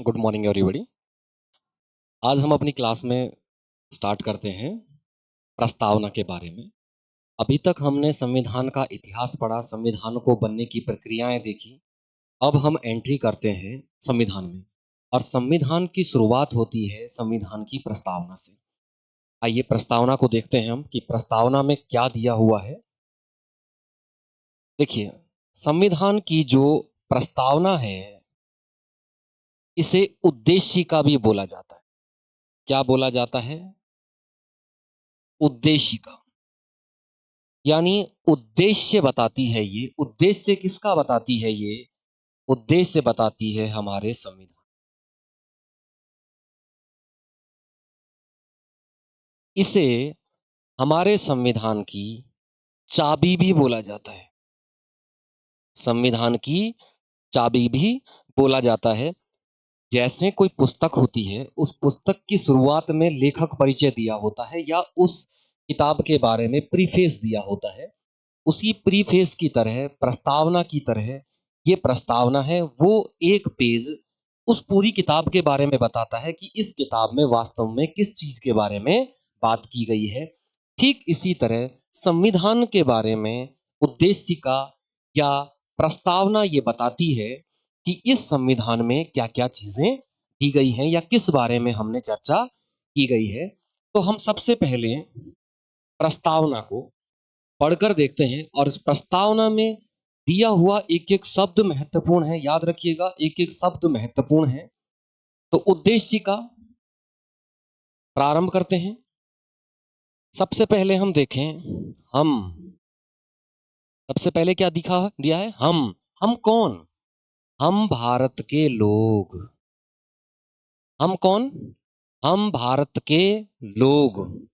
Good morning everybody. आज हम अपनी क्लास में स्टार्ट करते हैं प्रस्तावना के बारे में। अभी तक हमने संविधान का इतिहास पढ़ा, संविधान को बनने की प्रक्रियाएं देखी। अब हम एंट्री करते हैं संविधान में, और संविधान की शुरुआत होती है संविधान की प्रस्तावना से। आइए प्रस्तावना को देखते हैं हम कि प्रस्तावना में क्या दिया हुआ है। देखिए, संविधान की जो प्रस्तावना है इसे उद्देशिका भी बोला जाता है। क्या बोला जाता है? उद्देशिका। यानी उद्देश्य बताती है ये। उद्देश्य किसका बताती है ये? उद्देश्य बताती है हमारे संविधान। इसे हमारे संविधान की चाबी भी बोला जाता है। संविधान की चाबी भी बोला जाता है। जैसे कोई पुस्तक होती है, उस पुस्तक की शुरुआत में लेखक परिचय दिया होता है या उस किताब के बारे में प्रीफेस दिया होता है। उसी प्रीफेस की तरह, प्रस्तावना की तरह, ये प्रस्तावना है वो एक पेज उस पूरी किताब के बारे में बताता है कि इस किताब में वास्तव में किस चीज के बारे में बात की गई है। ठीक इसी तरह संविधान के बारे में उद्देशिका या प्रस्तावना ये बताती है कि इस संविधान में क्या क्या चीजें दी गई हैं या किस बारे में हमने चर्चा की गई है। तो हम सबसे पहले प्रस्तावना को पढ़कर देखते हैं, और इस प्रस्तावना में दिया हुआ एक एक शब्द महत्वपूर्ण है। याद रखिएगा, एक एक शब्द महत्वपूर्ण है। तो उद्देश्य का प्रारंभ करते हैं। सबसे पहले हम देखें हम। सबसे पहले क्या दिखा दिया है? हम कौन? हम भारत के लोग। हम कौन? हम भारत के लोग।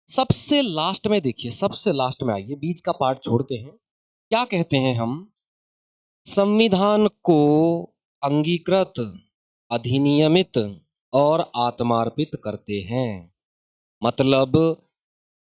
सबसे लास्ट में देखिए, सबसे लास्ट में आइए, बीच का पार्ट छोड़ते हैं। क्या कहते हैं हम? संविधान को अंगीकृत, अधिनियमित और आत्मार्पित करते हैं। मतलब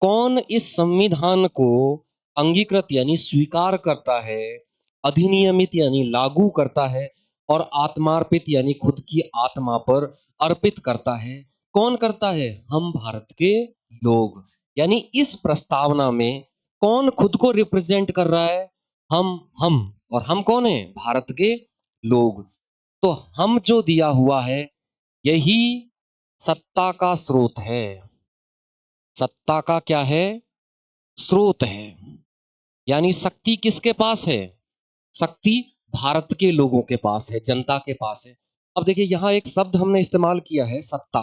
कौन इस संविधान को अंगीकृत यानी स्वीकार करता है, अधिनियमित यानी लागू करता है, और आत्मार्पित यानी खुद की आत्मा पर अर्पित करता है? कौन करता है? हम भारत के लोग। यानी इस प्रस्तावना में कौन खुद को रिप्रेजेंट कर रहा है? हम। और हम कौन है? भारत के लोग। तो हम जो दिया हुआ है यही सत्ता का स्रोत है। सत्ता का क्या है? स्रोत है। यानी शक्ति किसके पास है? शक्ति भारत के लोगों के पास है, जनता के पास है। अब देखिए, यहां एक शब्द हमने इस्तेमाल किया है, सत्ता।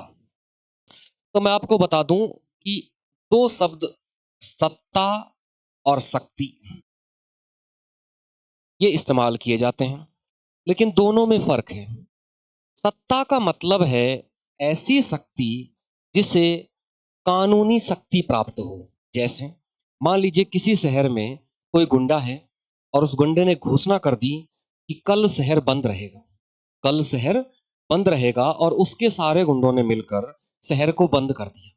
तो मैं आपको बता दूं कि दो शब्द, सत्ता और शक्ति, ये इस्तेमाल किए जाते हैं, लेकिन दोनों में फर्क है। सत्ता का मतलब है ऐसी शक्ति जिसे कानूनी शक्ति प्राप्त हो। जैसे मान लीजिए किसी शहर में कोई गुंडा है, और उस गुंडे ने घोषणा कर दी कि कल शहर बंद रहेगा। कल शहर बंद रहेगा, और उसके सारे गुंडों ने मिलकर शहर को बंद कर दिया।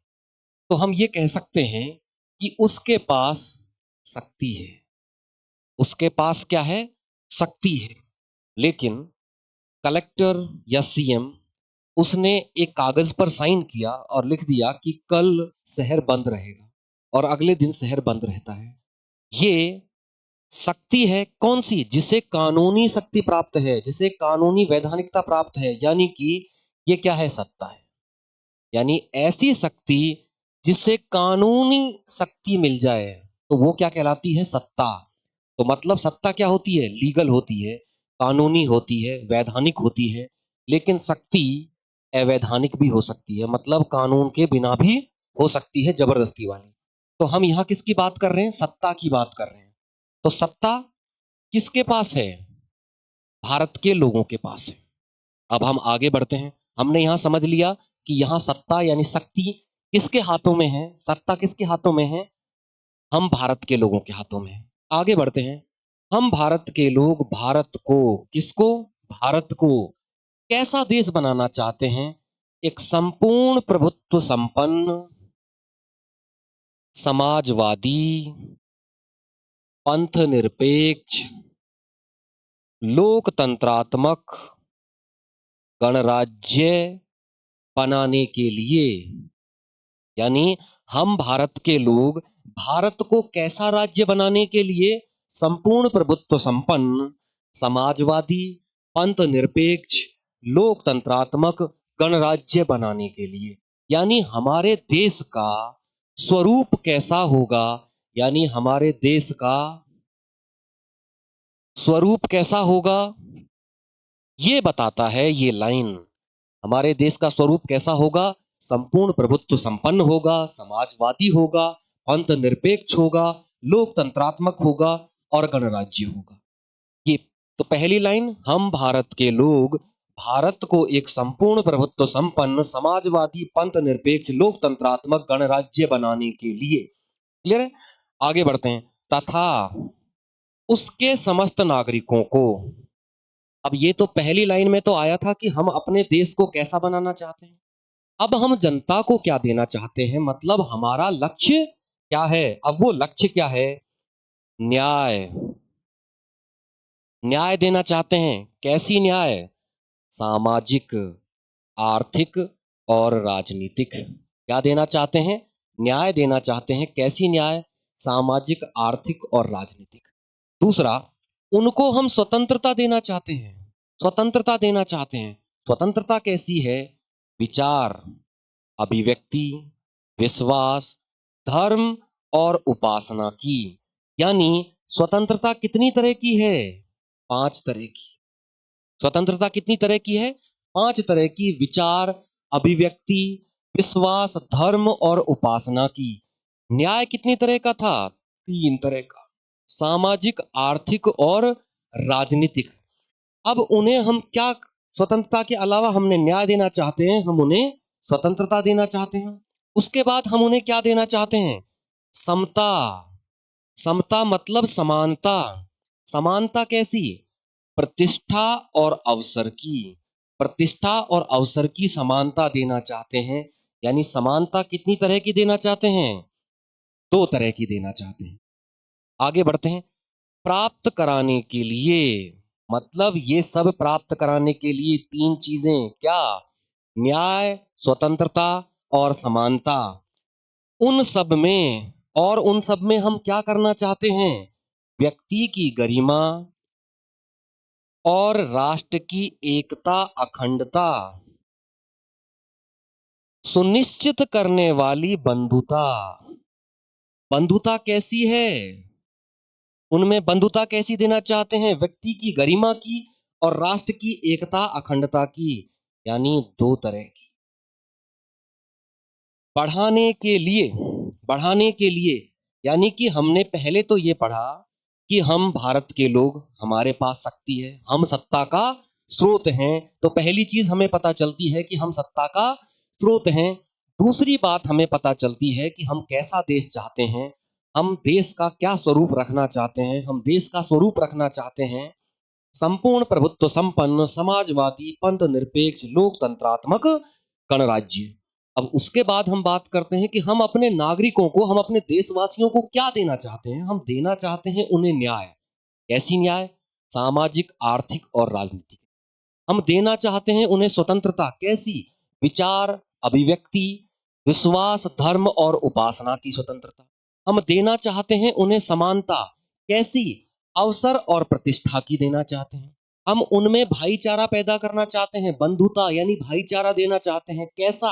तो हम ये कह सकते हैं कि उसके पास शक्ति है। उसके पास क्या है? शक्ति है। लेकिन कलेक्टर या सीएम, उसने एक कागज पर साइन किया और लिख दिया कि कल शहर बंद रहेगा, और अगले दिन शहर बंद रहता है। ये शक्ति है कौन सी? जिसे कानूनी शक्ति प्राप्त है, जिसे कानूनी वैधानिकता प्राप्त है। यानी कि ये क्या है? सत्ता है। यानी ऐसी शक्ति जिसे कानूनी शक्ति मिल जाए, तो वो क्या कहलाती है? सत्ता। तो मतलब सत्ता क्या होती है? लीगल होती है, कानूनी होती है, वैधानिक होती है। लेकिन शक्ति अवैधानिक भी हो सकती है, मतलब कानून के बिना भी हो सकती है, जबरदस्ती वाली। तो हम यहाँ किसकी बात कर रहे हैं? सत्ता की बात कर रहे हैं। तो सत्ता किसके पास है? भारत के लोगों के पास है। अब हम आगे बढ़ते हैं। हमने यहां समझ लिया कि यहां सत्ता यानी शक्ति किसके हाथों में है? सत्ता किसके हाथों में है? हम भारत के लोगों के हाथों में है। आगे बढ़ते हैं। हम भारत के लोग भारत को, किसको? भारत को कैसा देश बनाना चाहते हैं? एक संपूर्ण प्रभुत्व संपन्न, समाजवादी, पंथ निरपेक्ष, लोकतंत्रात्मक, गणराज्य बनाने के लिए, यानी हम भारत के लोग भारत को कैसा राज्य बनाने के लिए, संपूर्ण प्रभुत्व संपन्न, समाजवादी, पंथ निरपेक्ष, लोकतंत्रात्मक गणराज्य बनाने के लिए। यानी हमारे देश का स्वरूप कैसा होगा, यानी हमारे देश का स्वरूप कैसा होगा, ये बताता है ये लाइन। हमारे देश का स्वरूप कैसा होगा, संपूर्ण प्रभुत्व संपन्न होगा, समाजवादी होगा, पंथ निरपेक्ष होगा, लोकतंत्रात्मक होगा और गणराज्य होगा। ये तो पहली लाइन, हम भारत के लोग भारत को एक संपूर्ण प्रभुत्व संपन्न, समाजवादी, पंथ निरपेक्ष, लोकतंत्रात्मक गणराज्य बनाने के लिए। क्लियर है? आगे बढ़ते हैं। तथा उसके समस्त नागरिकों को, अब ये तो पहली लाइन में तो आया था कि हम अपने देश को कैसा बनाना चाहते हैं। अब हम जनता को क्या देना चाहते हैं, मतलब हमारा लक्ष्य क्या है। अब वो लक्ष्य क्या है, न्याय। न्याय देना चाहते हैं। कैसी न्याय, सामाजिक, आर्थिक और राजनीतिक। क्या देना चाहते हैं, न्याय देना चाहते हैं। कैसी न्याय, सामाजिक, आर्थिक और राजनीतिक। दूसरा, उनको हम स्वतंत्रता देना चाहते हैं। स्वतंत्रता देना चाहते हैं। स्वतंत्रता कैसी है, विचार, अभिव्यक्ति, विश्वास, धर्म और उपासना की। यानी स्वतंत्रता कितनी तरह की है, 5 तरह की। स्वतंत्रता कितनी तरह की है, 5 तरह की। विचार, अभिव्यक्ति, विश्वास, धर्म और उपासना की। न्याय कितनी तरह का था, 3 तरह का, सामाजिक, आर्थिक और राजनीतिक। अब उन्हें हम क्या, स्वतंत्रता के अलावा हमने न्याय देना चाहते हैं, हम उन्हें स्वतंत्रता देना चाहते हैं। उसके बाद हम उन्हें क्या देना चाहते हैं, समता। समता मतलब समानता। समानता कैसी, प्रतिष्ठा और अवसर की। प्रतिष्ठा और अवसर की समानता देना चाहते हैं। यानी समानता कितनी तरह की देना चाहते हैं, 2 तरह की देना चाहते हैं। आगे बढ़ते हैं। प्राप्त कराने के लिए, मतलब ये सब प्राप्त कराने के लिए 3 चीजें, क्या, न्याय, स्वतंत्रता और समानता। उन सब में, और उन सब में हम क्या करना चाहते हैं, व्यक्ति की गरिमा और राष्ट्र की एकता, अखंडता सुनिश्चित करने वाली बंधुता। बंधुता कैसी है, उनमें बंधुता कैसी देना चाहते हैं, व्यक्ति की गरिमा की और राष्ट्र की एकता, अखंडता की। यानी 2 तरह की। बढ़ाने के लिए, बढ़ाने के लिए, यानी कि हमने पहले तो ये पढ़ा कि हम भारत के लोग, हमारे पास शक्ति है, हम सत्ता का स्रोत हैं। तो पहली चीज हमें पता चलती है कि हम सत्ता का स्रोत हैं। दूसरी बात हमें पता चलती है कि हम कैसा देश चाहते हैं, हम देश का क्या स्वरूप रखना चाहते हैं। हम देश का स्वरूप रखना चाहते हैं संपूर्ण प्रभुत्व संपन्न, समाजवादी, पंथ निरपेक्ष, लोकतंत्रात्मक गणराज्य। अब उसके बाद हम बात करते हैं कि हम अपने नागरिकों को, हम अपने देशवासियों को क्या देना चाहते हैं। हम देना चाहते हैं उन्हें न्याय। कैसी न्याय, सामाजिक, आर्थिक और राजनीतिक। हम देना चाहते हैं उन्हें स्वतंत्रता। कैसी, विचार, अभिव्यक्ति, विश्वास, धर्म और उपासना की स्वतंत्रता। हम देना चाहते हैं उन्हें समानता। कैसी, अवसर और प्रतिष्ठा की देना चाहते हैं। हम उनमें भाईचारा पैदा करना चाहते हैं, बंधुता यानी भाईचारा देना चाहते हैं। कैसा,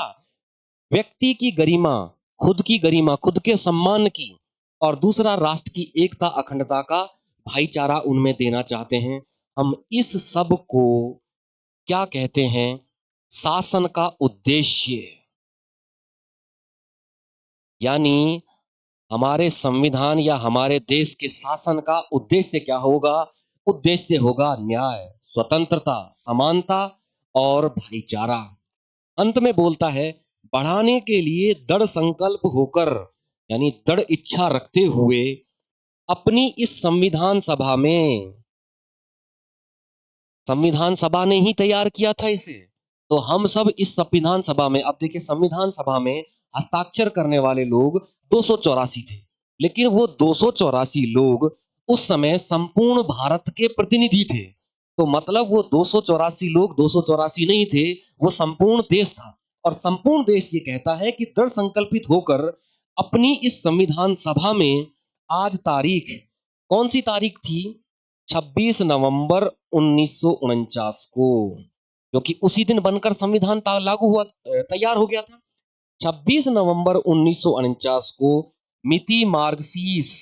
व्यक्ति की गरिमा, खुद की गरिमा, खुद के सम्मान की, और दूसरा राष्ट्र की एकता, अखंडता का भाईचारा उनमें देना चाहते हैं। हम इस सब को क्या कहते हैं, शासन का उद्देश्य। यानी हमारे संविधान या हमारे देश के शासन का उद्देश्य क्या होगा, उद्देश्य होगा न्याय, स्वतंत्रता, समानता और भाईचारा। अंत में बोलता है, बढ़ाने के लिए दृढ़ संकल्प होकर, यानी दृढ़ इच्छा रखते हुए अपनी इस संविधान सभा में, संविधान सभा ने ही तैयार किया था इसे, तो हम सब इस संविधान सभा में, अब देखिए संविधान सभा में हस्ताक्षर करने वाले लोग 284 थे। लेकिन वो 284 लोग उस समय संपूर्ण भारत के प्रतिनिधि थे। तो मतलब वो 284 लोग 284 नहीं थे, वो संपूर्ण देश था। और संपूर्ण देश ये कहता है कि दृढ़ संकल्पित होकर अपनी इस संविधान सभा में आज तारीख, कौन सी तारीख थी? 26 नवंबर 1949 को, क्योंकि उसी दिन बनकर संविधान लागू हुआ, तैयार हो गया था। 26 नवंबर 1949 को मिति मार्गशीर्ष,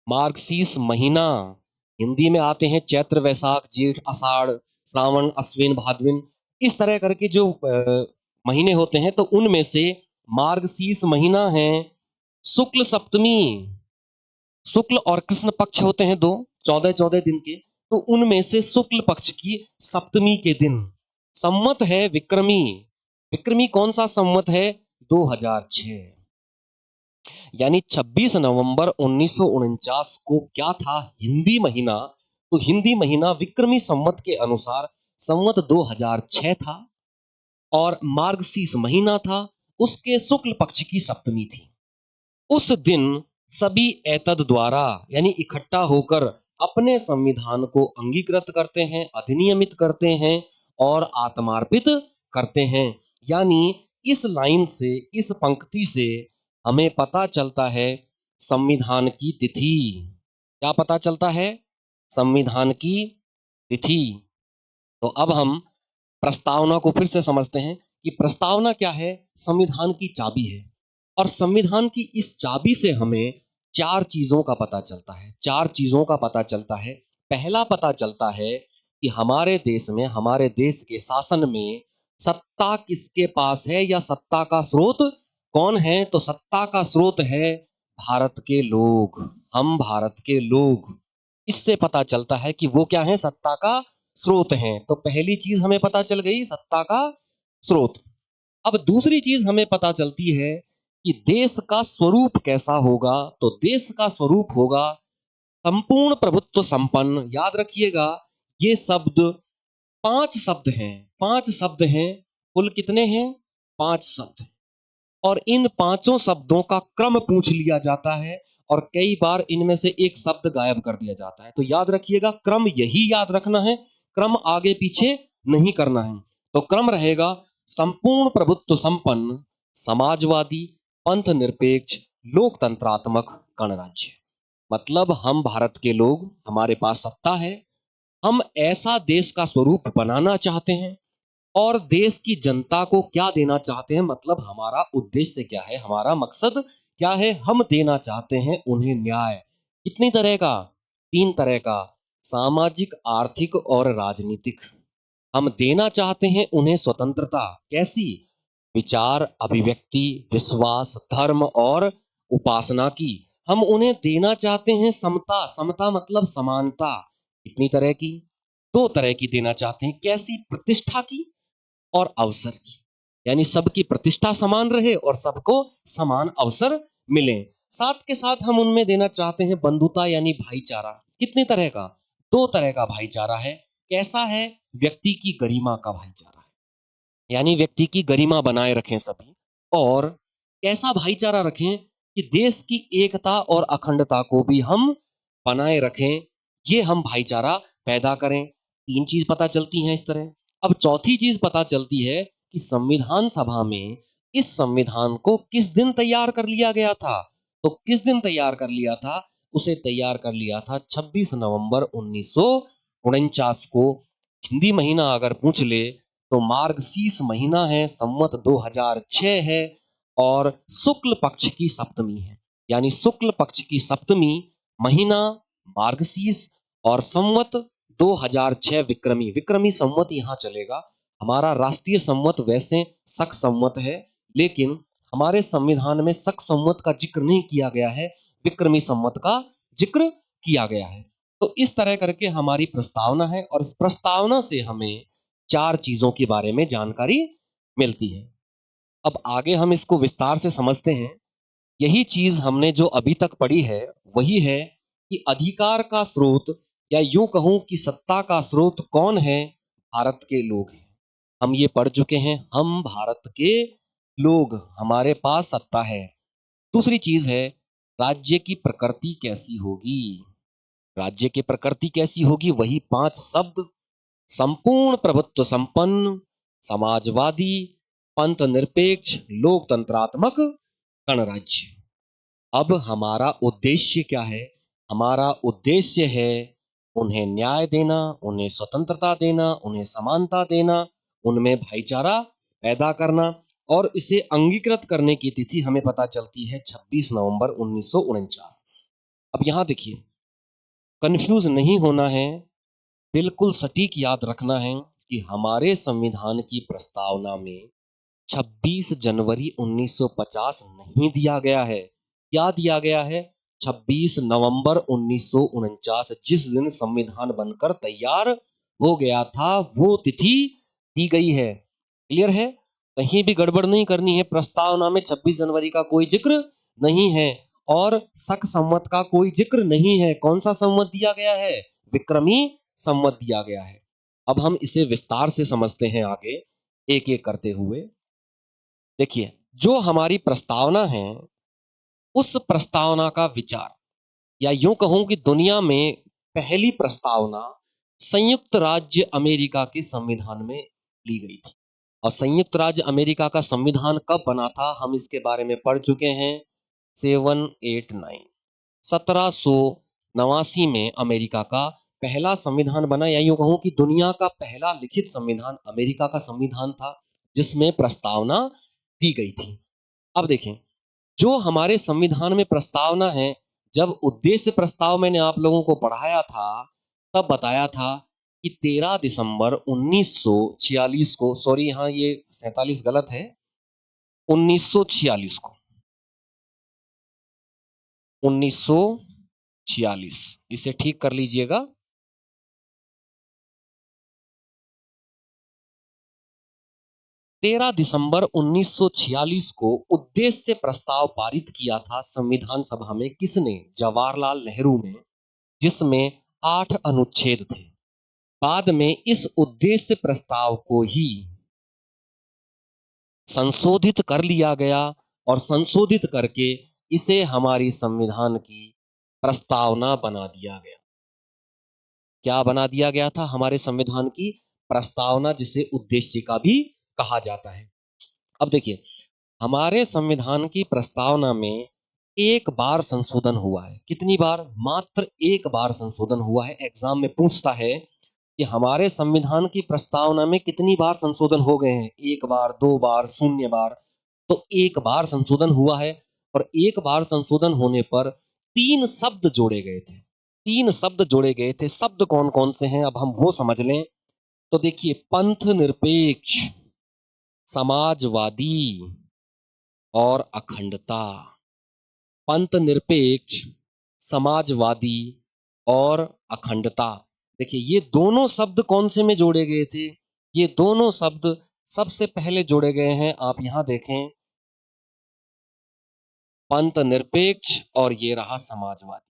मार्गशीर्ष महीना, हिंदी में आते हैं चैत्र वैशाख जेठ आषाढ़ श्रावण अश्विन भाद्विन, इस तरह करके जो महीने होते हैं, तो उनमें से मार्गशीर्ष महीना है शुक्ल सप्तमी। शुक्ल और कृष्ण पक्ष होते हैं दो, 14-14 दिन के, तो उनमें से शुक्ल पक्ष की सप्तमी के दिन संवत है विक्रमी। विक्रमी कौन सा संवत है? 2006। यानी 26 नवंबर 1949 को क्या था? हिंदी महीना। तो हिंदी महीना विक्रमी संवत के अनुसार संवत 2006 था और मार्गशीर्ष महीना था, उसके शुक्ल पक्ष की सप्तमी थी। उस दिन सभी एतद द्वारा यानी इकट्ठा होकर अपने संविधान को अंगीकृत करते हैं, अधिनियमित करते हैं और आत्मार्पित करते हैं। यानी इस लाइन से, इस पंक्ति से हमें पता चलता है संविधान की तिथि। क्या पता चलता है? संविधान की तिथि। तो अब हम प्रस्तावना को फिर से समझते हैं कि प्रस्तावना क्या है? संविधान की चाबी है। और संविधान की इस चाबी से हमें चार चीजों का पता चलता है। चार चीजों का पता चलता है। पहला पता चलता है कि हमारे देश में, हमारे देश के शासन में सत्ता किसके पास है या सत्ता का स्रोत कौन है? तो सत्ता का स्रोत है भारत के लोग, हम भारत के लोग। इससे पता चलता है कि वो क्या है? सत्ता का स्रोत हैं। तो पहली चीज हमें पता चल गई, सत्ता का स्रोत। अब दूसरी चीज हमें पता चलती है कि देश का स्वरूप कैसा होगा। तो देश का स्वरूप होगा संपूर्ण प्रभुत्व संपन्न। याद रखिएगा, ये शब्द पांच शब्द हैं। पांच शब्द हैं। कुल कितने हैं? पांच शब्द। और इन पांचों शब्दों का क्रम पूछ लिया जाता है और कई बार इनमें से एक शब्द गायब कर दिया जाता है। तो याद रखिएगा, क्रम यही याद रखना है, क्रम आगे पीछे नहीं करना है। तो क्रम रहेगा संपूर्ण प्रभुत्व संपन्न, समाजवादी, पंथ निरपेक्ष, लोकतंत्रात्मक गणराज्य। मतलब हम भारत के लोग, हमारे पास सत्ता है, हम ऐसा देश का स्वरूप बनाना चाहते हैं और देश की जनता को क्या देना चाहते हैं, मतलब हमारा उद्देश्य क्या है, हमारा मकसद क्या है? हम देना चाहते हैं उन्हें न्याय। कितनी तरह का? तीन तरह का, सामाजिक, आर्थिक और राजनीतिक। हम देना चाहते हैं उन्हें स्वतंत्रता। कैसी? विचार, अभिव्यक्ति, विश्वास, धर्म और उपासना की। हम उन्हें देना चाहते हैं समता। समता मतलब समानता। कितनी तरह की? दो तरह की देना चाहते हैं। कैसी? प्रतिष्ठा की और अवसर की। यानी सबकी प्रतिष्ठा समान रहे और सबको समान अवसर मिले। साथ के साथ हम उनमें देना चाहते हैं बंधुता यानी भाईचारा। कितने तरह का? दो तरह का भाईचारा है। कैसा है? व्यक्ति की गरिमा का भाईचारा है, यानी व्यक्ति की गरिमा बनाए रखें सभी। और कैसा भाईचारा रखें कि देश की एकता और अखंडता को भी हम बनाए रखें, ये हम भाईचारा पैदा करें। तीन चीज पता चलती हैं इस तरह। अब चौथी चीज पता चलती है कि संविधान सभा में इस संविधान को किस दिन तैयार कर लिया गया था। तो किस दिन तैयार कर लिया था? उसे तैयार कर लिया था 26 नवंबर 1949 को। हिंदी महीना अगर पूछ ले तो मार्गशीर्ष महीना है, संवत 2006 है और शुक्ल पक्ष की सप्तमी है। यानी शुक्ल पक्ष की सप्तमी, महीना मार्गशीर्ष और संवत 2006 विक्रमी। विक्रमी संवत यहाँ चलेगा। हमारा राष्ट्रीय संवत वैसे शक संवत है, लेकिन हमारे संविधान में शक संवत का जिक्र नहीं किया गया है, विक्रमी संवत का जिक्र किया गया है। तो इस तरह करके हमारी प्रस्तावना है और इस प्रस्तावना से हमें चार चीजों के बारे में जानकारी मिलती है। अब आगे हम इसको विस्तार से समझते हैं। यही चीज हमने जो अभी तक पढ़ी है वही है कि अधिकार का स्रोत, या यूं कहूं कि सत्ता का स्रोत कौन है? भारत के लोग हैं। हम ये पढ़ चुके हैं, हम भारत के लोग, हमारे पास सत्ता है। दूसरी चीज है राज्य की प्रकृति कैसी होगी। राज्य की प्रकृति कैसी होगी? वही 5 शब्द, संपूर्ण प्रभुत्व संपन्न, समाजवादी, पंथ निरपेक्ष, लोकतंत्रात्मक गणराज्य। अब हमारा उद्देश्य क्या है? हमारा उद्देश्य है उन्हें न्याय देना, उन्हें स्वतंत्रता देना, उन्हें समानता देना, उनमें भाईचारा पैदा करना, और इसे अंगीकृत करने की तिथि हमें पता चलती है 26 नवंबर 1949। अब यहां देखिए, कंफ्यूज नहीं होना है, बिल्कुल सटीक याद रखना है कि हमारे संविधान की प्रस्तावना में 26 जनवरी 1950 नहीं दिया गया है। क्या दिया गया है? 26 नवंबर 1949, जिस दिन संविधान बनकर तैयार हो गया था, वो तिथि दी गई है। क्लियर है? कहीं भी गड़बड़ नहीं करनी है। प्रस्तावना में 26 जनवरी का कोई जिक्र नहीं है और शक संवत का कोई जिक्र नहीं है। कौन सा संवत दिया गया है? विक्रमी संवत दिया गया है। अब हम इसे विस्तार से समझते हैं आगे, एक एक करते हुए। देखिए, जो हमारी प्रस्तावना है, उस प्रस्तावना का विचार, या यूं कहूं कि दुनिया में पहली प्रस्तावना संयुक्त राज्य अमेरिका के संविधान में ली गई थी। और संयुक्त राज्य अमेरिका का संविधान कब बना था, हम इसके बारे में पढ़ चुके हैं। 789 1789 में अमेरिका का पहला संविधान बना, या यूं कहूं कि दुनिया का पहला लिखित संविधान अमेरिका का संविधान था, जिसमें प्रस्तावना दी गई थी। अब देखें, जो हमारे संविधान में प्रस्तावना है, जब उद्देश्य प्रस्ताव मैंने आप लोगों को पढ़ाया था, तब बताया था कि 13 दिसंबर 1946 को, सॉरी यहाँ ये 47 गलत है, 1946 को, 1946, इसे ठीक कर लीजिएगा। 13 दिसंबर 1946 को उद्देश्य प्रस्ताव पारित किया था संविधान सभा में। किसने? जवाहरलाल नेहरू ने, जिसमें 8 अनुच्छेद थे। बाद में इस उद्देश्य प्रस्ताव को ही संशोधित कर लिया गया, और संशोधित करके इसे हमारी संविधान की प्रस्तावना बना दिया गया। क्या बना दिया गया था? हमारे संविधान की प्रस्तावना, जिसे उद्देश्य का भी कहा जाता है। अब देखिए, हमारे संविधान की प्रस्तावना में एक बार संशोधन हुआ है। कितनी बार? मात्र एक बार संशोधन हुआ है। एग्जाम में पूछता है कि हमारे संविधान की प्रस्तावना में कितनी बार संशोधन हो गए हैं? एक बार, दो बार, शून्य बार। तो एक बार संशोधन हुआ है, और एक बार संशोधन होने पर 3 शब्द जोड़े गए थे। 3 शब्द जोड़े गए थे। शब्द कौन कौन से हैं, अब हम वो समझ लें। तो देखिए, पंथ निरपेक्ष, समाजवादी और अखंडता। पंथ निरपेक्ष, समाजवादी और अखंडता। देखिए, ये दोनों शब्द कौन से में जोड़े गए थे? ये दोनों शब्द सबसे पहले जोड़े गए हैं, आप यहां देखें, पंथ निरपेक्ष और ये रहा समाजवादी।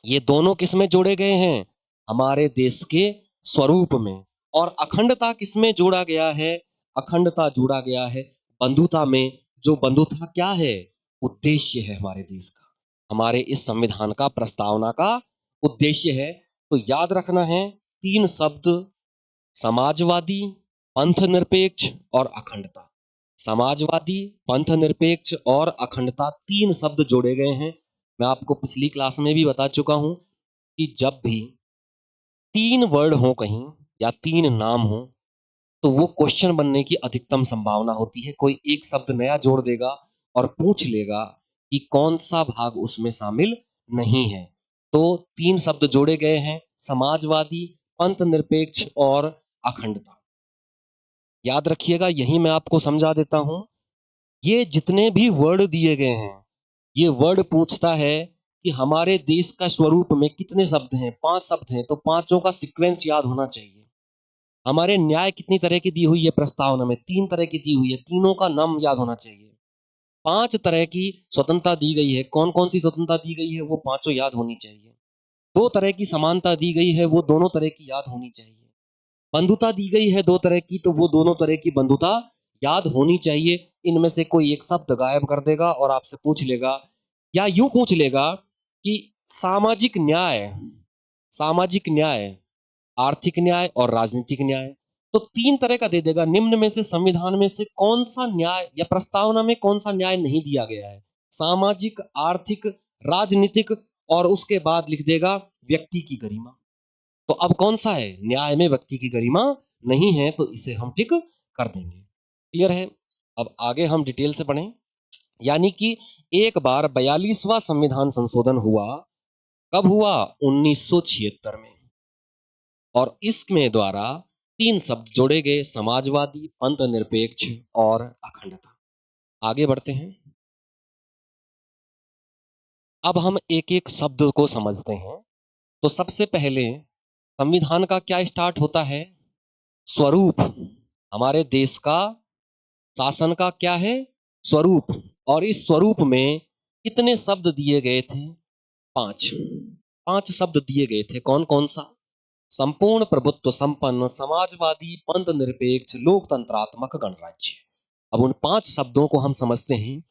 ये दोनों किस में जोड़े गए हैं? हमारे देश के स्वरूप में। और अखंडता किस में जोड़ा गया है? अखंडता जोड़ा गया है बंधुता में। जो बंधुता क्या है? उद्देश्य है हमारे देश का, हमारे इस संविधान का, प्रस्तावना का उद्देश्य है। तो याद रखना है 3 शब्द, समाजवादी, पंथ निरपेक्ष और अखंडता। समाजवादी, पंथ निरपेक्ष और अखंडता, 3 शब्द जोड़े गए हैं। मैं आपको पिछली क्लास में भी बता चुका हूं कि जब भी 3 वर्ड हो कहीं, या 3 नाम हो, तो वो क्वेश्चन बनने की अधिकतम संभावना होती है। कोई एक शब्द नया जोड़ देगा और पूछ लेगा कि कौन सा भाग उसमें शामिल नहीं है। तो 3 शब्द जोड़े गए हैं, समाजवादी, पंथ निरपेक्ष और अखंडता। याद रखिएगा, यही मैं आपको समझा देता हूं। ये जितने भी वर्ड दिए गए हैं, ये वर्ड पूछता है कि हमारे देश का स्वरूप में कितने शब्द हैं? 5 शब्द हैं, तो पांचों का सीक्वेंस याद होना चाहिए। हमारे न्याय कितनी तरह की दी हुई है प्रस्तावना में? 3 तरह की दी हुई है, तीनों का नाम याद होना चाहिए। 5 तरह की स्वतंत्रता दी गई है, कौन कौन सी स्वतंत्रता दी गई है, वो पांचों याद होनी चाहिए। 2 तरह की समानता दी गई है, वो दोनों तरह की याद होनी चाहिए। बंधुता दी गई है 2 तरह की, तो वो दोनों तरह की बंधुता याद होनी चाहिए। इनमें से कोई एक शब्द गायब कर देगा और आपसे पूछ लेगा, या यूं पूछ लेगा कि सामाजिक न्याय सामाजिक न्याय, आर्थिक न्याय और राजनीतिक न्याय। तो 3 तरह का दे देगा। निम्न में से संविधान में से कौन-सा न्याय या प्रस्तावना में कौन-सा न्याय नहीं दिया गया है? सामाजिक, आर्थिक, राजनीतिक और उसके बाद लिख देगा व्यक्ति की गरिमा। तो अब कौन-सा है? न्याय में व्यक्ति की गरिमा नहीं है, तो इसे हम टिक कर देंगे। क्लियर है? अब आगे हम डिटेल से पढ़ें। यानी कि एक बार 42वां संविधान संशोधन हुआ। कब हुआ? 1976 में। और इसमें द्वारा 3 शब्द जोड़े गए, समाजवादी, पंथ निरपेक्ष और अखंडता। आगे बढ़ते हैं। अब हम एक-एक शब्द को समझते हैं। तो सबसे पहले संविधान का क्या स्टार्ट होता है? स्वरूप। हमारे देश का शासन का क्या है? स्वरूप। और इस स्वरूप में कितने शब्द दिए गए थे? 5। 5 शब्द दिए गए थे। कौन-कौन सा? संपूर्ण प्रभुत्व संपन्न, समाजवादी, पंथ निरपेक्ष, लोकतंत्रात्मक गणराज्य। अब उन 5 शब्दों को हम समझते हैं।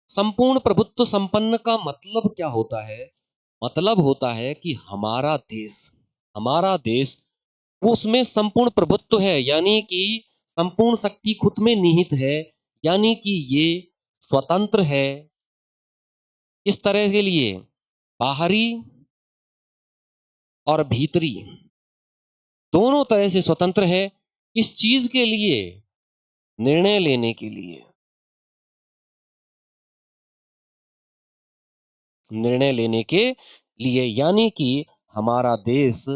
संपूर्ण प्रभुत्व संपन्न का मतलब क्या होता है? मतलब होता है कि हमारा देश उसमें संपूर्ण प्रभुत्व है, यानी कि संपूर्ण शक्ति खुद में निहित है, यानी कि ये स्वतंत्र है। किस तरह के लिए? बाहरी और भीतरी दोनों तरह से स्वतंत्र है। किस चीज के लिए? निर्णय लेने के लिए। निर्णय लेने के लिए, यानी कि हमारा देश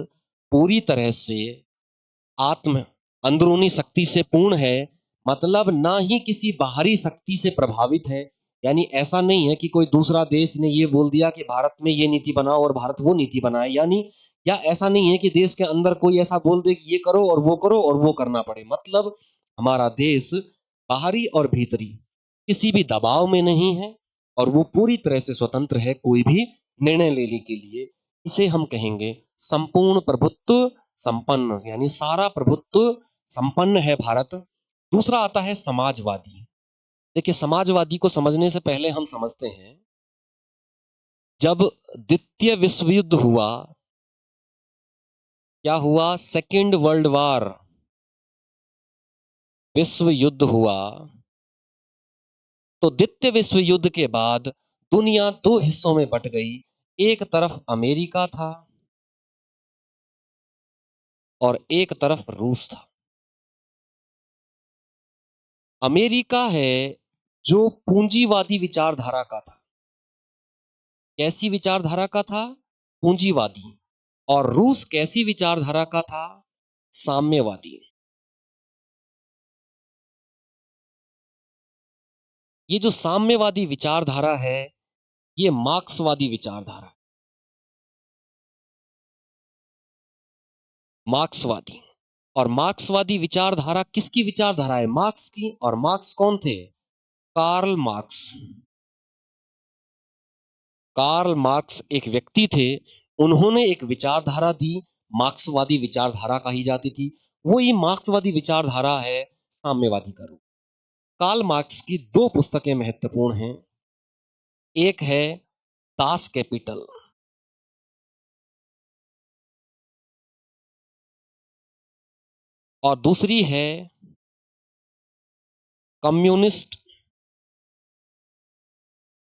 पूरी तरह से आत्म अंदरूनी शक्ति से पूर्ण है। मतलब ना ही किसी बाहरी शक्ति से प्रभावित है। यानी ऐसा नहीं है कि कोई दूसरा देश ने ये बोल दिया कि भारत में ये नीति बनाओ और भारत वो नीति बनाए। यानी या ऐसा नहीं है कि देश के अंदर कोई ऐसा बोल दे कि ये करो और वो करना पड़े। मतलब हमारा देश बाहरी और भीतरी किसी भी दबाव में नहीं है और वो पूरी तरह से स्वतंत्र है कोई भी निर्णय लेने के लिए। इसे हम कहेंगे संपूर्ण प्रभुत्व संपन्न, यानी सारा प्रभुत्व संपन्न है भारत। दूसरा आता है समाजवादी। देखिए, समाजवादी को समझने से पहले हम समझते हैं, जब द्वितीय विश्व युद्ध हुआ, क्या हुआ? सेकेंड वर्ल्ड वॉर, विश्व युद्ध हुआ। तो द्वितीय विश्व युद्ध के बाद दुनिया 2 हिस्सों में बट गई। एक तरफ अमेरिका था और एक तरफ रूस था। अमेरिका है जो पूंजीवादी विचारधारा का था। कैसी विचारधारा का था? पूंजीवादी। और रूस कैसी विचारधारा का था? साम्यवादी। ये जो साम्यवादी विचारधारा है, ये मार्क्सवादी विचारधारा। मार्क्सवादी। और मार्क्सवादी विचारधारा किसकी विचारधारा है? मार्क्स की। और मार्क्स कौन थे? Karl Marx. कार्ल मार्क्स एक व्यक्ति थे। उन्होंने एक विचारधारा दी, मार्क्सवादी विचारधारा कही जाती थी। वही मार्क्सवादी विचारधारा है साम्यवादी का रूप। कार्ल मार्क्स की 2 पुस्तकें महत्वपूर्ण हैं। एक है दास कैपिटल और दूसरी है कम्युनिस्ट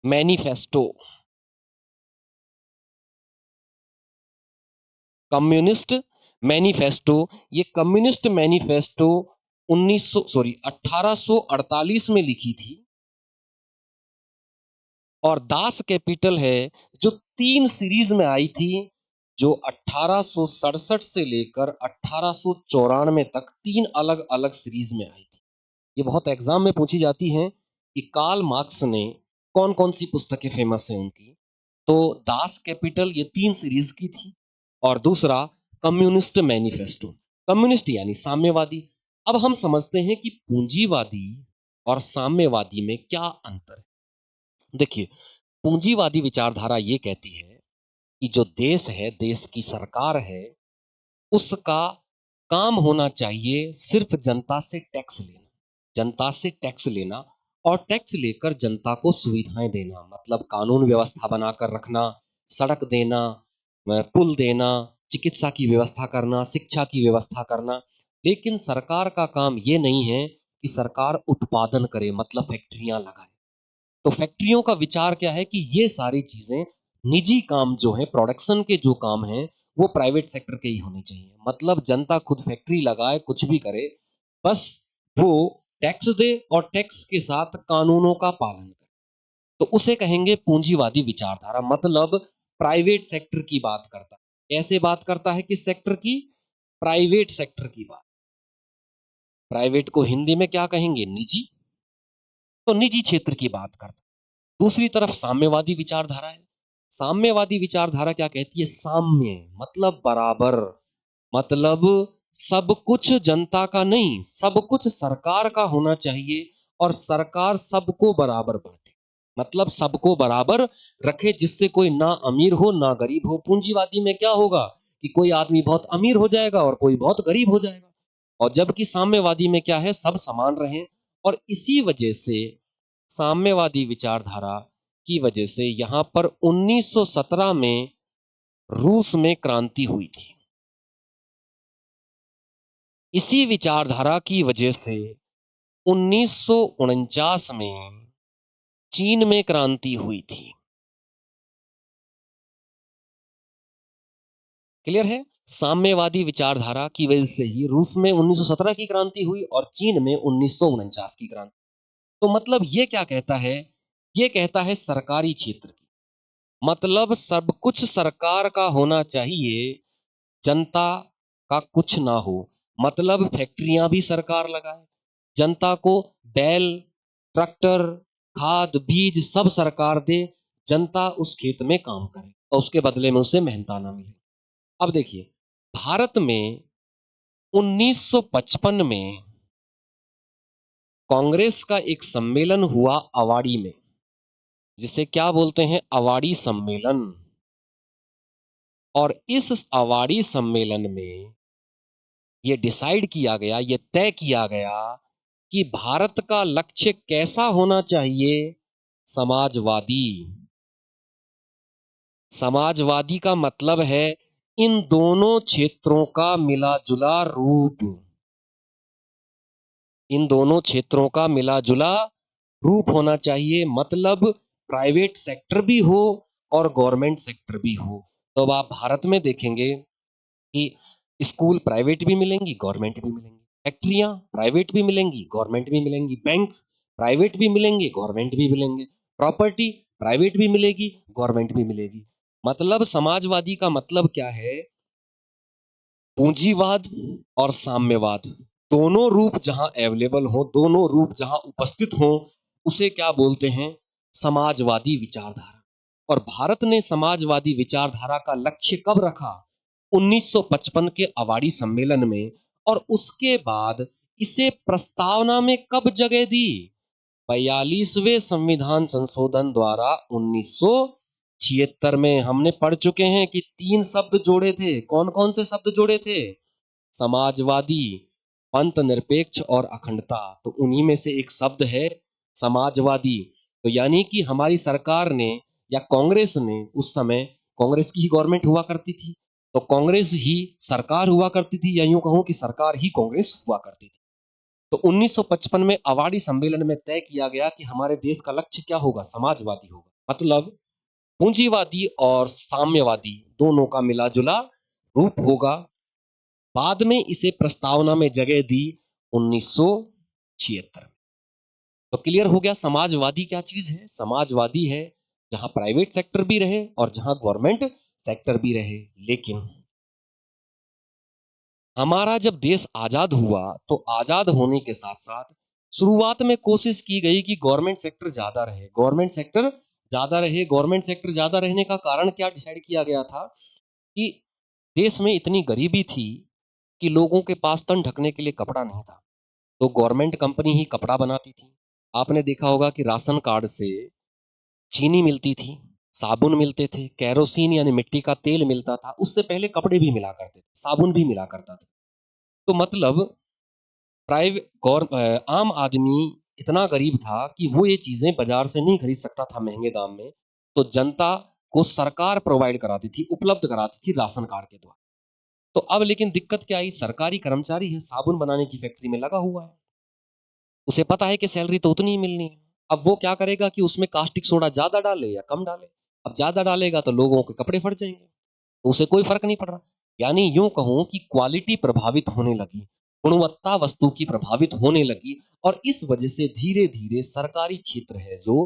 मैनिफेस्टो। Communist manifesto. ये कम्युनिस्ट मैनिफेस्टो 1848 में लिखी थी। और दास कैपिटल है जो 3 सीरीज में आई थी, जो 1867 से लेकर 1894 तक 3 अलग अलग सीरीज में आई थी। ये बहुत एग्जाम में पूछी जाती हैं कि कार्ल मार्क्स ने कौन कौन सी पुस्तकें फेमस हैं उनकी। तो दास कैपिटल ये 3 सीरीज की थी। और दूसरा कम्युनिस्ट मैनिफेस्टो। कम्युनिस्ट यानी साम्यवादी। अब हम समझते हैं कि पूंजीवादी और साम्यवादी में क्या अंतर है। देखिए, पूंजीवादी विचारधारा ये कहती है कि जो देश है, देश की सरकार है, उसका काम होना चाहिए सिर्फ जनता से टैक्स लेना। जनता से टैक्स लेना और टैक्स लेकर जनता को सुविधाएं देना। मतलब कानून व्यवस्था बनाकर रखना, सड़क देना, पुल देना, चिकित्सा की व्यवस्था करना, शिक्षा की व्यवस्था करना। लेकिन सरकार का काम ये नहीं है कि सरकार उत्पादन करे, मतलब फैक्ट्रियां लगाए। तो फैक्ट्रियों का विचार क्या है कि ये सारी चीजें, निजी काम जो है, प्रोडक्शन के जो काम है, वो प्राइवेट सेक्टर के ही होने चाहिए। मतलब जनता खुद फैक्ट्री लगाए, कुछ भी करे, बस वो टैक्स दे और टैक्स के साथ कानूनों का पालन करे। तो उसे कहेंगे पूंजीवादी विचारधारा। मतलब प्राइवेट सेक्टर की बात करता है। कैसे बात करता है? किस सेक्टर की? प्राइवेट सेक्टर की बात। प्राइवेट को हिंदी में क्या कहेंगे? निजी। तो निजी क्षेत्र की बात करता है। दूसरी तरफ साम्यवादी विचारधारा है। साम्यवादी विचारधारा क्या कहती है? साम्य मतलब बराबर, मतलब सब कुछ जनता का नहीं, सब कुछ सरकार का होना चाहिए और सरकार सबको बराबर बांटे, मतलब सबको बराबर रखे, जिससे कोई ना अमीर हो ना गरीब हो। पूंजीवादी में क्या होगा कि कोई आदमी बहुत अमीर हो जाएगा और कोई बहुत गरीब हो जाएगा। और जबकि साम्यवादी में क्या है? सब समान रहे। और इसी वजह से साम्यवादी विचारधारा की वजह से यहां पर 1917 में रूस में क्रांति हुई थी। इसी विचारधारा की वजह से 1949 में चीन में क्रांति हुई थी। क्लियर है? साम्यवादी विचारधारा की वजह से ही रूस में 1917 की क्रांति हुई और चीन में 1949 की क्रांति। तो मतलब ये क्या कहता है? ये कहता है सरकारी क्षेत्र की, मतलब सब कुछ सरकार का होना चाहिए, जनता का कुछ ना हो। मतलब फैक्ट्रियां भी सरकार लगाए, जनता को बैल, ट्रैक्टर, खाद, बीज सब सरकार दे, जनता उस खेत में काम करे और उसके बदले में उसे मेहनताना मिले। अब देखिए, भारत में 1955 में कांग्रेस का एक सम्मेलन हुआ अवाड़ी में, जिसे क्या बोलते हैं? अवाड़ी सम्मेलन। और इस अवाड़ी सम्मेलन में ये डिसाइड किया गया, ये तय किया गया कि भारत का लक्ष्य कैसा होना चाहिए? समाजवादी। समाजवादी का मतलब है इन दोनों क्षेत्रों का मिला जुला रूप, इन दोनों क्षेत्रों का मिला जुला रूप होना चाहिए। मतलब प्राइवेट सेक्टर भी हो और गवर्नमेंट सेक्टर भी हो। तो अब आप भारत में देखेंगे कि स्कूल प्राइवेट भी मिलेंगी, गवर्नमेंट भी मिलेंगी, फैक्ट्रियां प्राइवेट भी मिलेंगी, गवर्नमेंट भी मिलेंगी, बैंक प्राइवेट भी मिलेंगे, गवर्नमेंट भी मिलेंगे, प्रॉपर्टी प्राइवेट भी मिलेगी, गवर्नमेंट भी मिलेगी। मतलब समाजवादी का मतलब क्या है? पूंजीवाद और साम्यवाद, दोनों रूप जहां अवेलेबल हो, दोनों रूप जहां उपस्थित हो, उसे क्या बोलते हैं? समाजवादी विचारधारा। और भारत ने समाजवादी विचारधारा का लक्ष्य कब रखा? 1955 के अवाड़ी सम्मेलन में। और उसके बाद इसे प्रस्तावना में कब जगह दी? 42वें संविधान संशोधन द्वारा 1976 में। हमने पढ़ चुके हैं कि 3 शब्द जोड़े थे। कौन कौन से शब्द जोड़े थे? समाजवादी, पंथ निरपेक्ष और अखंडता। तो उन्हीं में से एक शब्द है समाजवादी। तो यानी कि हमारी सरकार ने या कांग्रेस ने, उस समय कांग्रेस की ही गवर्नमेंट हुआ करती थी, तो कांग्रेस ही सरकार हुआ करती थी, या यूं कहूं कि सरकार ही कांग्रेस हुआ करती थी। तो 1955 में अवाड़ी सम्मेलन में तय किया गया कि हमारे देश का लक्ष्य क्या होगा? समाजवादी होगा। मतलब पूंजीवादी और साम्यवादी दोनों का मिला जुला रूप होगा। बाद में इसे प्रस्तावना में जगह दी 1976। तो क्लियर हो गया समाजवादी क्या चीज है? समाजवादी है जहां प्राइवेट सेक्टर भी रहे और जहां गवर्नमेंट सेक्टर भी रहे। लेकिन हमारा जब देश आजाद हुआ, तो आजाद होने के साथ साथ शुरुआत में कोशिश की गई कि गवर्नमेंट सेक्टर ज्यादा रहे, गवर्नमेंट सेक्टर ज्यादा रहे। गवर्नमेंट सेक्टर ज्यादा रहने का कारण क्या डिसाइड किया गया था? कि देश में इतनी गरीबी थी कि लोगों के पास तन ढकने के लिए कपड़ा नहीं था, तो गवर्नमेंट कंपनी ही कपड़ा बनाती थी। आपने देखा होगा कि राशन कार्ड से चीनी मिलती थी, साबुन मिलते थे, केरोसिन यानी मिट्टी का तेल मिलता था। उससे पहले कपड़े भी मिला करते थे, साबुन भी मिला करता था। तो मतलब प्राइवेट आम आदमी इतना गरीब था कि वो ये चीजें बाजार से नहीं खरीद सकता था महंगे दाम में। तो जनता को सरकार प्रोवाइड कराती थी, उपलब्ध कराती थी राशन कार्ड के द्वारा। तो अब लेकिन दिक्कत क्या आई, सरकारी कर्मचारी है, साबुन बनाने की फैक्ट्री में लगा हुआ है, उसे पता है कि सैलरी तो उतनी ही मिलनी है। अब वो क्या करेगा कि उसमें कास्टिक सोडा ज्यादा डाले या कम डाले। अब ज्यादा डालेगा तो लोगों के कपड़े फट जाएंगे, तो उसे कोई फर्क नहीं पड़ रहा। यानी यूं कहूं कि क्वालिटी प्रभावित होने लगी, गुणवत्ता वस्तु की प्रभावित होने लगी, और इस वजह से धीरे धीरे सरकारी क्षेत्र है जो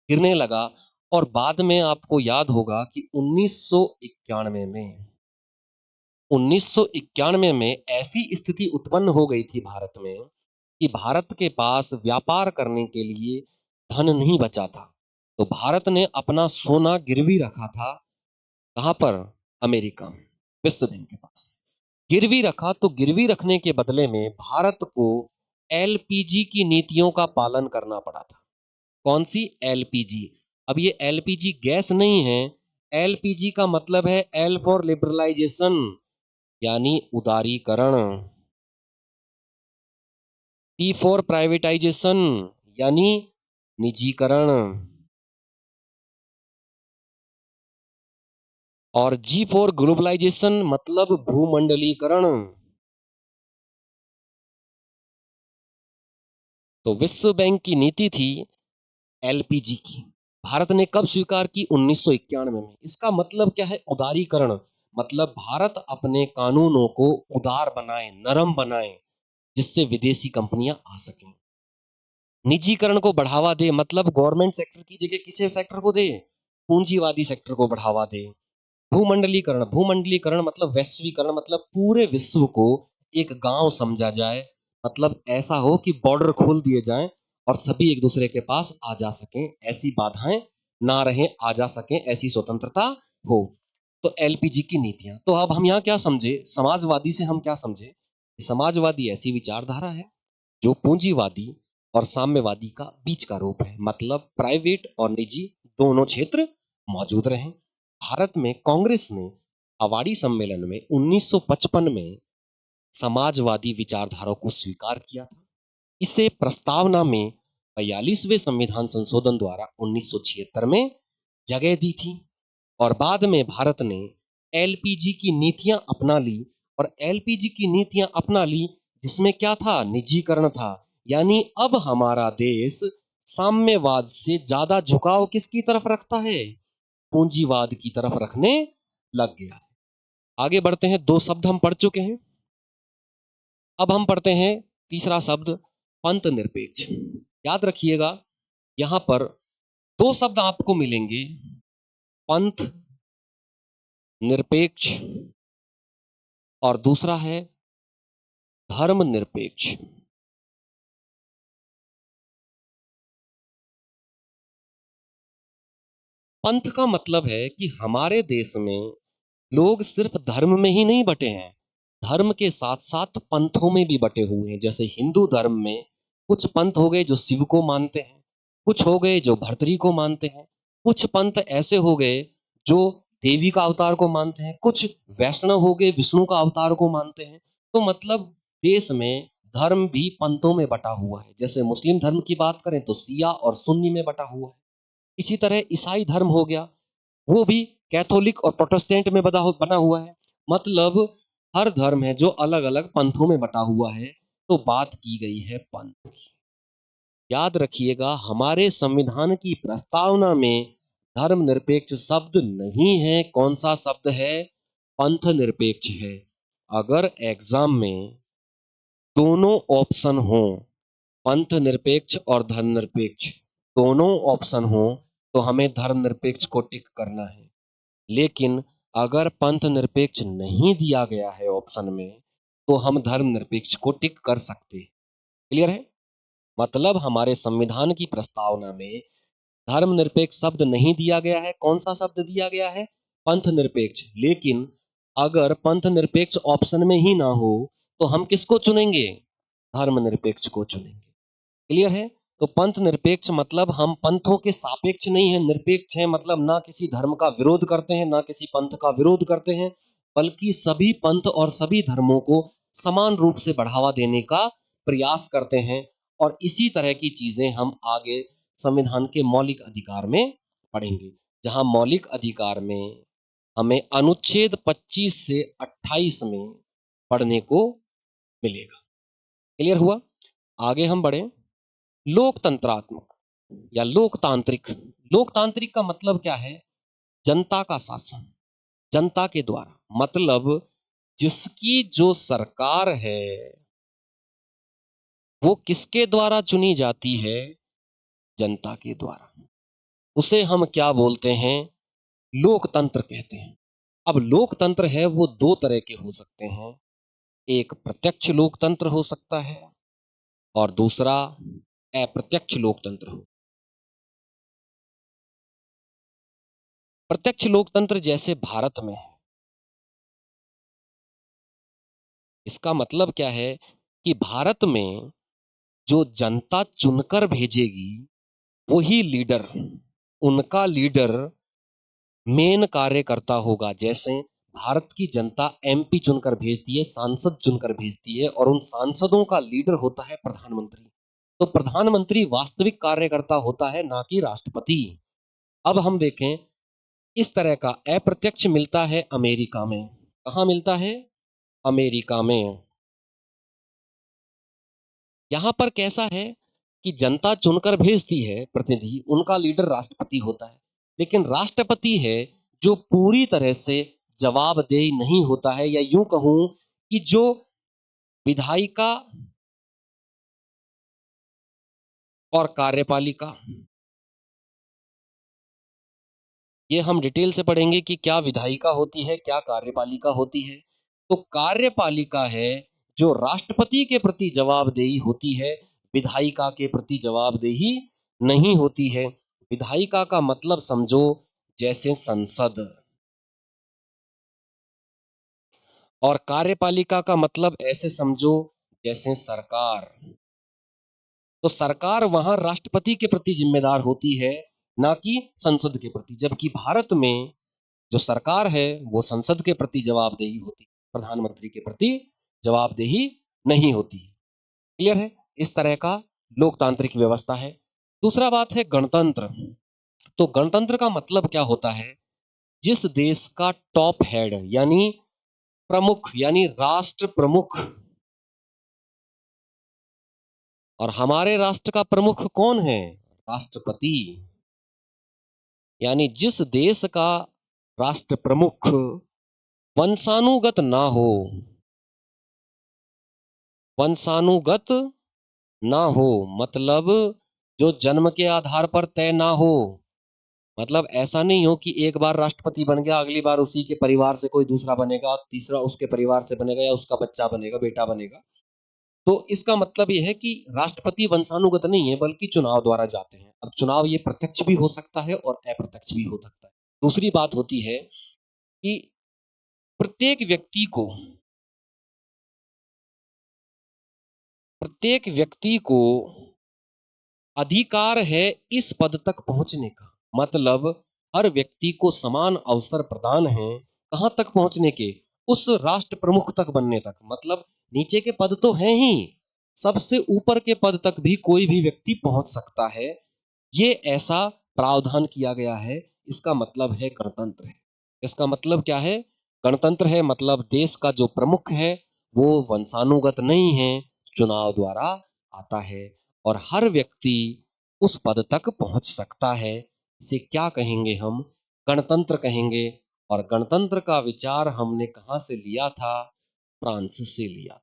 गिरने लगा। और बाद में आपको याद होगा कि 1991 में 1991 में ऐसी स्थिति उत्पन्न हो गई थी भारत में कि भारत के पास व्यापार करने के लिए धन नहीं बचा था। तो भारत ने अपना सोना गिरवी रखा था। कहां पर? अमेरिका में, विश्व बैंक के पास गिरवी रखा। तो गिरवी रखने के बदले में भारत को एलपीजी की नीतियों का पालन करना पड़ा था। कौन सी? एलपीजी। अब ये एलपीजी गैस नहीं है, एलपीजी का मतलब है एल फॉर लिबरलाइजेशन, यानी उदारीकरण, टी फॉर प्राइवेटाइजेशन यानी निजीकरण, और जी फॉर ग्लोबलाइजेशन मतलब भूमंडलीकरण। तो विश्व बैंक की नीति थी एलपीजी की। भारत ने कब स्वीकार की? 1991 में। इसका मतलब क्या है? उदारीकरण। मतलब भारत अपने कानूनों को उदार बनाए, नरम बनाए, जिससे विदेशी कंपनियां आ सकें। निजीकरण को बढ़ावा दे, मतलब गवर्नमेंट सेक्टर की जगह किसी सेक्टर को दे? पूंजीवादी सेक्टर को बढ़ावा दे। भूमंडलीकरण, भूमंडलीकरण मतलब वैश्वीकरण, मतलब पूरे विश्व को एक गांव समझा जाए। मतलब ऐसा हो कि बॉर्डर खोल दिए जाएं और सभी एक दूसरे के पास आ जा सकें, ऐसी बाधाएं ना रहें, आ जा सकें, ऐसी स्वतंत्रता हो। तो एलपीजी की नीतियां। तो अब हम यहाँ क्या समझे? समाजवादी से हम क्या समझे? समाजवादी ऐसी विचारधारा है जो पूंजीवादी और साम्यवादी का बीच का रूप है। मतलब प्राइवेट और निजी दोनों क्षेत्र मौजूद रहे। भारत में कांग्रेस ने अवाड़ी सम्मेलन में 1955 में समाजवादी विचारधारा को स्वीकार किया था। इसे प्रस्तावना में 42वें संविधान संशोधन द्वारा 1976 में जगह दी थी। और बाद में भारत ने एलपीजी की नीतियां अपना ली। और एलपीजी की नीतियां अपना ली जिसमें क्या था? निजीकरण था। यानी अब हमारा देश साम्यवाद से ज्यादा झुकाव किसकी तरफ रखता है? पूंजीवाद की तरफ रखने लग गया। आगे बढ़ते हैं, दो शब्द हम पढ़ चुके हैं। अब हम पढ़ते हैं तीसरा शब्द, पंथ निरपेक्ष। याद रखिएगा, यहां पर दो शब्द आपको मिलेंगे, पंथ निरपेक्ष और दूसरा है धर्म निरपेक्ष। पंथ का मतलब है कि हमारे देश में लोग सिर्फ धर्म में ही नहीं बटे हैं, धर्म के साथ साथ पंथों में भी बटे हुए हैं। जैसे हिंदू धर्म में कुछ पंथ हो गए जो शिव को मानते हैं, कुछ हो गए जो भर्तरी को मानते हैं, कुछ पंथ ऐसे हो गए जो देवी का अवतार को मानते हैं, कुछ वैष्णव हो गए विष्णु का अवतार को मानते हैं। तो मतलब देश में धर्म भी पंथों में बटा हुआ है। जैसे मुस्लिम धर्म की बात करें तो सिया और सुन्नी में बटा हुआ है। इसी तरह ईसाई धर्म हो गया, वो भी कैथोलिक और प्रोटेस्टेंट में बना हुआ है। मतलब हर धर्म है जो अलग अलग पंथों में बटा हुआ है। तो बात की गई है पंथ की। याद रखिएगा, हमारे संविधान की प्रस्तावना में धर्मनिरपेक्ष शब्द नहीं है। कौन सा शब्द है? पंथ निरपेक्ष है। अगर एग्जाम में दोनों ऑप्शन हो, पंथ निरपेक्ष और धर्मनिरपेक्ष, दोनों ऑप्शन हो, तो हमें धर्मनिरपेक्ष को टिक करना है। लेकिन अगर पंथ निरपेक्ष नहीं दिया गया है ऑप्शन में, तो हम धर्मनिरपेक्ष को टिक कर सकते हैं। क्लियर है? मतलब हमारे संविधान की प्रस्तावना में धर्मनिरपेक्ष शब्द नहीं दिया गया है। कौन सा शब्द दिया गया है? पंथ निरपेक्ष। लेकिन अगर पंथ निरपेक्ष ऑप्शन में ही ना हो, तो हम किसको चुनेंगे? धर्मनिरपेक्ष को चुनेंगे। क्लियर है? तो पंथ निरपेक्ष मतलब हम पंथों के सापेक्ष नहीं है, निरपेक्ष है। मतलब ना किसी धर्म का विरोध करते हैं, ना किसी पंथ का विरोध करते हैं, बल्कि सभी पंथ और सभी धर्मों को समान रूप से बढ़ावा देने का प्रयास करते हैं। और इसी तरह की चीजें हम आगे संविधान के मौलिक अधिकार में पढ़ेंगे, जहां मौलिक अधिकार में हमें अनुच्छेद 25 से 28 में पढ़ने को मिलेगा। क्लियर हुआ? आगे हम बढ़े। लोकतंत्रात्मक या लोकतांत्रिक। लोकतांत्रिक का मतलब क्या है? जनता का शासन, जनता के द्वारा, मतलब जिसकी जो सरकार है वो किसके द्वारा चुनी जाती है? जनता के द्वारा। उसे हम क्या बोलते हैं? लोकतंत्र कहते हैं। अब लोकतंत्र है वो दो तरह के हो सकते हैं। एक प्रत्यक्ष लोकतंत्र हो सकता है और दूसरा अप्रत्यक्ष लोकतंत्र हो। प्रत्यक्ष लोकतंत्र जैसे भारत में है। इसका मतलब क्या है कि भारत में जो जनता चुनकर भेजेगी वही लीडर, उनका लीडर मेन कार्यकर्ता होगा। जैसे भारत की जनता एमपी चुनकर भेजती है, सांसद चुनकर भेजती है, और उन सांसदों का लीडर होता है प्रधानमंत्री। तो प्रधानमंत्री वास्तविक कार्यकर्ता होता है, ना कि राष्ट्रपति। अब हम देखें, इस तरह का अप्रत्यक्ष मिलता है अमेरिका में। कहां मिलता है? अमेरिका में। यहां पर कैसा है कि जनता चुनकर भेजती है प्रतिनिधि, उनका लीडर राष्ट्रपति होता है, लेकिन राष्ट्रपति है जो पूरी तरह से जवाबदेही नहीं होता है, या यूं कहूं कि जो विधायिका और कार्यपालिका, ये हम डिटेल से पढ़ेंगे कि क्या विधायिका होती है, क्या कार्यपालिका होती है। तो कार्यपालिका है जो राष्ट्रपति के प्रति जवाबदेही होती है, विधायिका के प्रति जवाबदेही नहीं होती है। विधायिका का मतलब समझो जैसे संसद, और कार्यपालिका का मतलब ऐसे समझो जैसे सरकार। तो सरकार वहां राष्ट्रपति के प्रति जिम्मेदार होती है, ना कि संसद के प्रति। जबकि भारत में जो सरकार है वो संसद के प्रति जवाबदेही होती है, प्रधानमंत्री के प्रति जवाबदेही नहीं होती। क्लियर है? इस तरह का लोकतांत्रिक व्यवस्था है। दूसरा बात है गणतंत्र। तो गणतंत्र का मतलब क्या होता है? जिस देश का टॉप हेड यानी प्रमुख, यानी राष्ट्र प्रमुख, और हमारे राष्ट्र का प्रमुख कौन है? राष्ट्रपति। यानी जिस देश का राष्ट्र प्रमुख वंशानुगत ना हो, वंशानुगत ना हो मतलब जो जन्म के आधार पर तय ना हो। मतलब ऐसा नहीं हो कि एक बार राष्ट्रपति बन गया, अगली बार उसी के परिवार से कोई दूसरा बनेगा, तीसरा उसके परिवार से बनेगा, या उसका बच्चा बनेगा, बेटा बनेगा। तो इसका मतलब ये है कि राष्ट्रपति वंशानुगत नहीं है, बल्कि चुनाव द्वारा जाते हैं। अब चुनाव ये प्रत्यक्ष भी हो सकता है और अप्रत्यक्ष भी हो सकता है। दूसरी बात होती है कि प्रत्येक व्यक्ति को, प्रत्येक व्यक्ति को अधिकार है इस पद तक पहुंचने का। मतलब हर व्यक्ति को समान अवसर प्रदान है। कहां तक पहुंचने के? उस राष्ट्र प्रमुख तक बनने तक। मतलब नीचे के पद तो हैं ही, सबसे ऊपर के पद तक भी कोई भी व्यक्ति पहुंच सकता है। ये ऐसा प्रावधान किया गया है। इसका मतलब है गणतंत्र है। इसका मतलब क्या है? गणतंत्र है मतलब देश का जो प्रमुख है वो वंशानुगत नहीं है, चुनाव द्वारा आता है, और हर व्यक्ति उस पद तक पहुंच सकता है। इसे क्या कहेंगे हम? गणतंत्र कहेंगे। और गणतंत्र का विचार हमने कहां से लिया था? फ्रांस से लिया।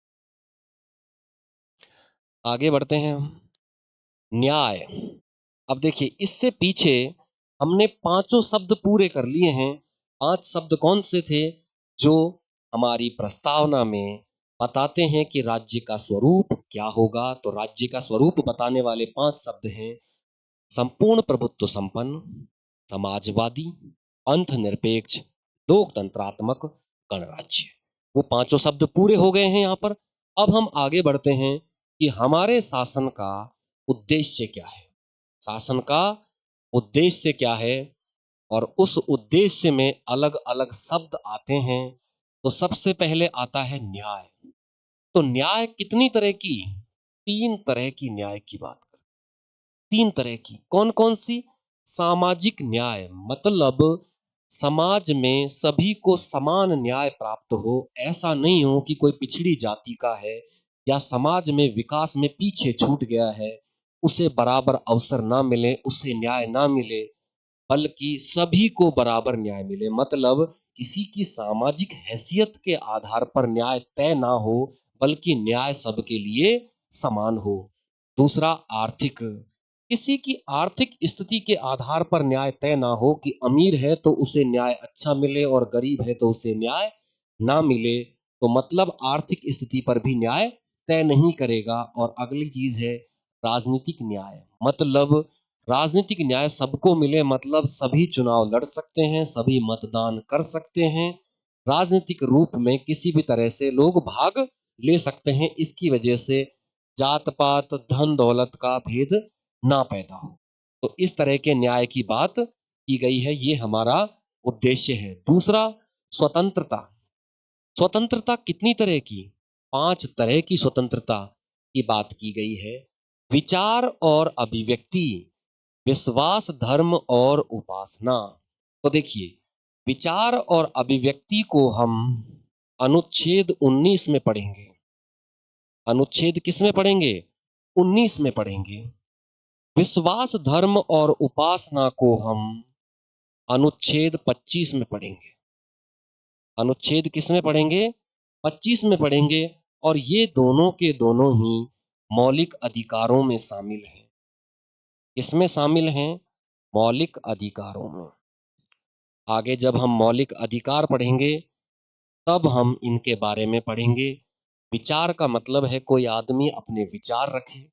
आगे बढ़ते हैं हम। न्याय। अब देखिए, इससे पीछे हमने पांचों शब्द पूरे कर लिए हैं। पांच शब्द कौन से थे? जो हमारी प्रस्तावना में बताते हैं कि राज्य का स्वरूप क्या होगा। तो राज्य का स्वरूप बताने वाले पांच शब्द हैं: संपूर्ण प्रभुत्व संपन्न, समाजवादी, अंध निरपेक्ष, लोकतंत्रात्मक, गणराज्य। वो पांचों शब्द पूरे हो गए हैं यहाँ पर। अब हम आगे बढ़ते हैं कि हमारे शासन का उद्देश्य क्या है। शासन का उद्देश्य क्या है, और उस उद्देश्य में अलग अलग शब्द आते हैं। तो सबसे पहले आता है न्याय। तो न्याय कितनी तरह की? तीन तरह की न्याय की बात करें। तीन तरह की। कौन कौन सी? सामाजिक न्याय, मतलब समाज में सभी को समान न्याय प्राप्त हो, ऐसा नहीं हो कि कोई पिछड़ी जाति का है या समाज में विकास में पीछे छूट गया है, उसे बराबर अवसर ना मिले, उसे न्याय ना मिले, बल्कि सभी को बराबर न्याय मिले। मतलब किसी की सामाजिक हैसियत के आधार पर न्याय तय ना हो, बल्कि न्याय सबके लिए समान हो। दूसरा, आर्थिक, किसी की आर्थिक स्थिति के आधार पर न्याय तय ना हो कि अमीर है तो उसे न्याय अच्छा मिले और गरीब है तो उसे न्याय ना मिले। तो मतलब आर्थिक स्थिति पर भी न्याय तय नहीं करेगा। और अगली चीज है राजनीतिक न्याय। मतलब राजनीतिक न्याय सबको मिले, मतलब सभी चुनाव लड़ सकते हैं, सभी मतदान कर सकते हैं, राजनीतिक रूप में किसी भी तरह से लोग भाग ले सकते हैं। इसकी वजह से जात पात धन दौलत का भेद ना पैदा हो। तो इस तरह के न्याय की बात की गई है, ये हमारा उद्देश्य है। दूसरा, स्वतंत्रता। स्वतंत्रता कितनी तरह की? 5 तरह की स्वतंत्रता की बात की गई है। विचार और अभिव्यक्ति, विश्वास, धर्म और उपासना। तो देखिए, विचार और अभिव्यक्ति को हम अनुच्छेद 19 में पढ़ेंगे। अनुच्छेद किस में पढ़ेंगे? 19 में पढ़ेंगे। विश्वास, धर्म और उपासना को हम अनुच्छेद 25 में पढ़ेंगे। अनुच्छेद किस में पढ़ेंगे? 25 में पढ़ेंगे। और ये दोनों के दोनों ही मौलिक अधिकारों में शामिल हैं। किसमें शामिल हैं? मौलिक अधिकारों में। आगे जब हम मौलिक अधिकार पढ़ेंगे तब हम इनके बारे में पढ़ेंगे। विचार का मतलब है कोई आदमी अपने विचार रखे।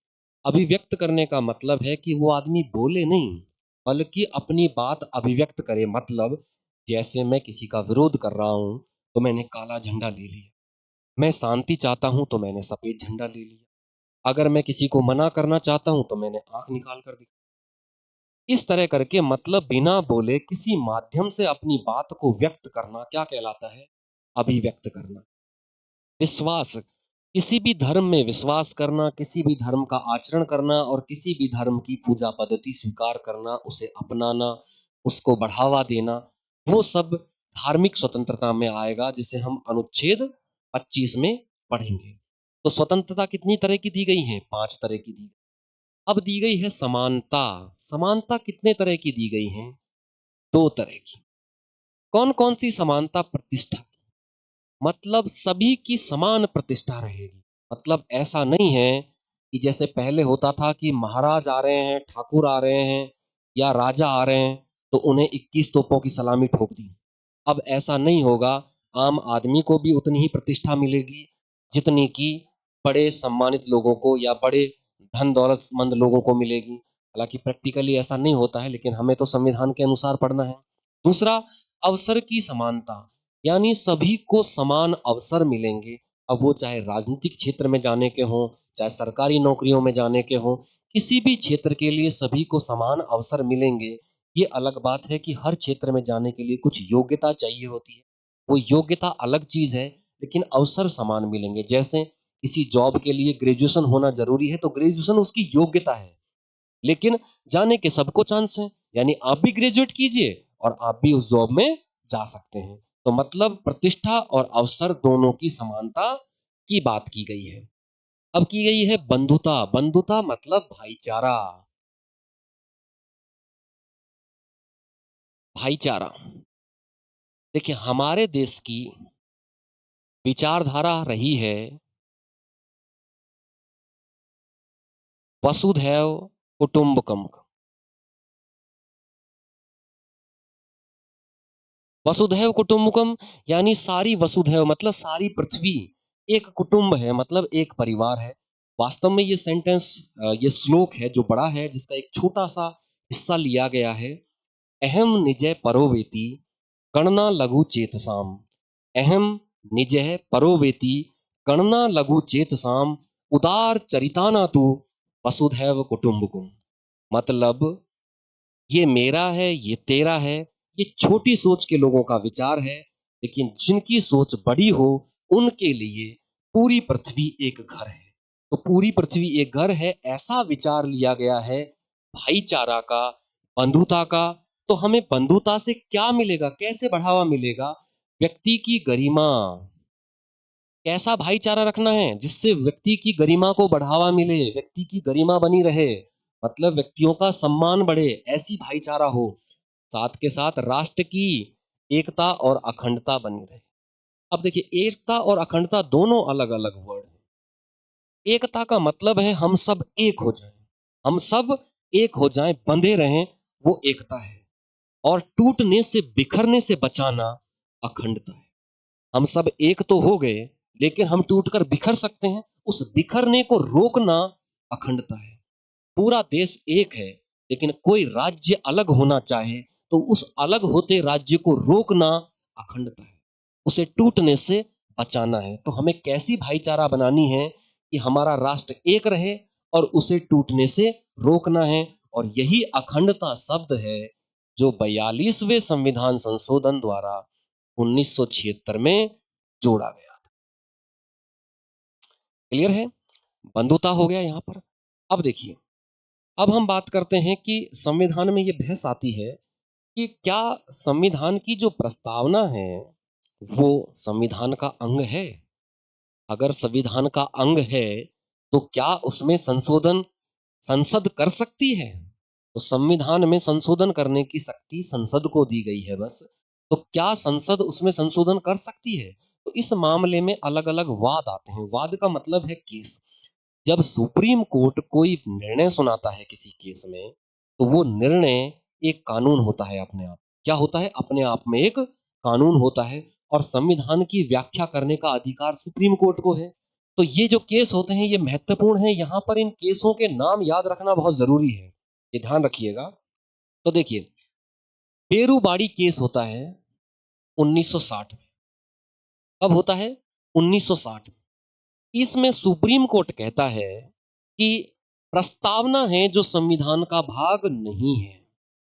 अभिव्यक्त करने का मतलब है कि वो आदमी बोले नहीं, बल्कि अपनी बात अभिव्यक्त करे। मतलब जैसे मैं किसी का विरोध कर रहा हूं तो मैंने काला झंडा ले लिया, मैं शांति चाहता हूं तो मैंने सफेद झंडा ले लिया, अगर मैं किसी को मना करना चाहता हूं तो मैंने आंख निकाल कर दी। इस तरह करके मतलब बिना बोले किसी माध्यम से अपनी बात को व्यक्त करना क्या कहलाता है? अभिव्यक्त करना। विश्वास, किसी भी धर्म में विश्वास करना, किसी भी धर्म का आचरण करना और किसी भी धर्म की पूजा पद्धति स्वीकार करना, उसे अपनाना, उसको बढ़ावा देना, वो सब धार्मिक स्वतंत्रता में आएगा, जिसे हम अनुच्छेद 25 में पढ़ेंगे। तो स्वतंत्रता कितनी तरह की दी गई है? 5 तरह की दी। अब दी गई है समानता। समानता कितने तरह की दी गई है? 2 तरह की। कौन कौन सी समानता? प्रतिष्ठा, मतलब सभी की समान प्रतिष्ठा रहेगी। मतलब ऐसा नहीं है कि जैसे पहले होता था कि महाराज आ रहे हैं, ठाकुर आ रहे हैं या राजा आ रहे हैं तो उन्हें 21 तोपों की सलामी ठोक दी। अब ऐसा नहीं होगा। आम आदमी को भी उतनी ही प्रतिष्ठा मिलेगी जितनी कि बड़े सम्मानित लोगों को या बड़े धन दौलतमंद लोगों को मिलेगी। हालांकि प्रैक्टिकली ऐसा नहीं होता है, लेकिन हमें तो संविधान के अनुसार पढ़ना है। दूसरा, अवसर की समानता, यानी सभी को समान अवसर मिलेंगे। अब वो चाहे राजनीतिक क्षेत्र में जाने के हों, चाहे सरकारी नौकरियों में जाने के हों, किसी भी क्षेत्र के लिए सभी को समान अवसर मिलेंगे। ये अलग बात है कि हर क्षेत्र में जाने के लिए कुछ योग्यता चाहिए होती है, वो योग्यता अलग चीज है, लेकिन अवसर समान मिलेंगे। जैसे किसी जॉब के लिए ग्रेजुएशन होना जरूरी है तो ग्रेजुएशन उसकी योग्यता है, लेकिन जाने के सबको चांस है। यानी आप भी ग्रेजुएट कीजिए और आप भी उस जॉब में जा सकते हैं। तो मतलब प्रतिष्ठा और अवसर दोनों की समानता की बात की गई है। अब की गई है बंधुता। बंधुता मतलब भाईचारा। भाईचारा, देखिए हमारे देश की विचारधारा रही है वसुधैव कुटुंबकम। वसुधैव कुटुंबकम यानी सारी वसुधैव मतलब सारी पृथ्वी एक कुटुंब है, मतलब एक परिवार है। वास्तव में ये सेंटेंस, ये श्लोक है जो बड़ा है, जिसका एक छोटा सा हिस्सा लिया गया है। अहम निजय परोवेति गणना लघु चेतसाम। अहम निजय परोवेति गणना लघु चेतसाम उदार चरिताना तु वसुधैव कुटुंबकम। मतलब ये मेरा है, ये तेरा है, ये छोटी सोच के लोगों का विचार है, लेकिन जिनकी सोच बड़ी हो उनके लिए पूरी पृथ्वी एक घर है। तो पूरी पृथ्वी एक घर है, ऐसा विचार लिया गया है भाईचारा का, बंधुता का। तो हमें बंधुता से क्या मिलेगा, कैसे बढ़ावा मिलेगा? व्यक्ति की गरिमा। कैसा भाईचारा रखना है जिससे व्यक्ति की गरिमा को बढ़ावा मिले, व्यक्ति की गरिमा बनी रहे, मतलब व्यक्तियों का सम्मान बढ़े, ऐसी भाईचारा हो। साथ के साथ राष्ट्र की एकता और अखंडता बनी रहे। अब देखिए, एकता और अखंडता दोनों अलग अलग वर्ड हैं। एकता का मतलब है हम सब एक हो जाएं, हम सब एक हो जाएं, बंधे रहें, वो एकता है। और टूटने से, बिखरने से बचाना अखंडता है। हम सब एक तो हो गए, लेकिन हम टूटकर बिखर सकते हैं, उस बिखरने को रोकना अखंडता है। पूरा देश एक है, लेकिन कोई राज्य अलग होना चाहे तो उस अलग होते राज्य को रोकना अखंडता है, उसे टूटने से बचाना है। तो हमें कैसी भाईचारा बनानी है कि हमारा राष्ट्र एक रहे और उसे टूटने से रोकना है। और यही अखंडता शब्द है जो 42वें संविधान संशोधन द्वारा 1976 में जोड़ा गया था। क्लियर है? बंधुता हो गया यहां पर। अब देखिए, अब हम बात करते हैं कि संविधान में ये बहस आती है कि क्या संविधान की जो प्रस्तावना है वो संविधान का अंग है? अगर संविधान का अंग है तो क्या उसमें संशोधन संसद कर सकती है? तो संविधान में संशोधन करने की शक्ति संसद को दी गई है बस। तो क्या संसद उसमें संशोधन कर सकती है? तो इस मामले में अलग अलग वाद आते हैं। वाद का मतलब है केस। जब सुप्रीम कोर्ट कोई निर्णय सुनाता है किसी केस में, तो वो निर्णय एक कानून होता है अपने आप। क्या होता है? अपने आप में एक कानून होता है। और संविधान की व्याख्या करने का अधिकार सुप्रीम कोर्ट को है। तो ये जो केस होते हैं ये महत्वपूर्ण है। यहाँ पर इन केसों के नाम याद रखना बहुत जरूरी है, ये ध्यान रखिएगा। तो देखिए, पेरूबाड़ी केस होता है 1960 में। कब होता है? 1960 में। इसमें सुप्रीम कोर्ट कहता है कि प्रस्तावना है जो संविधान का भाग नहीं है।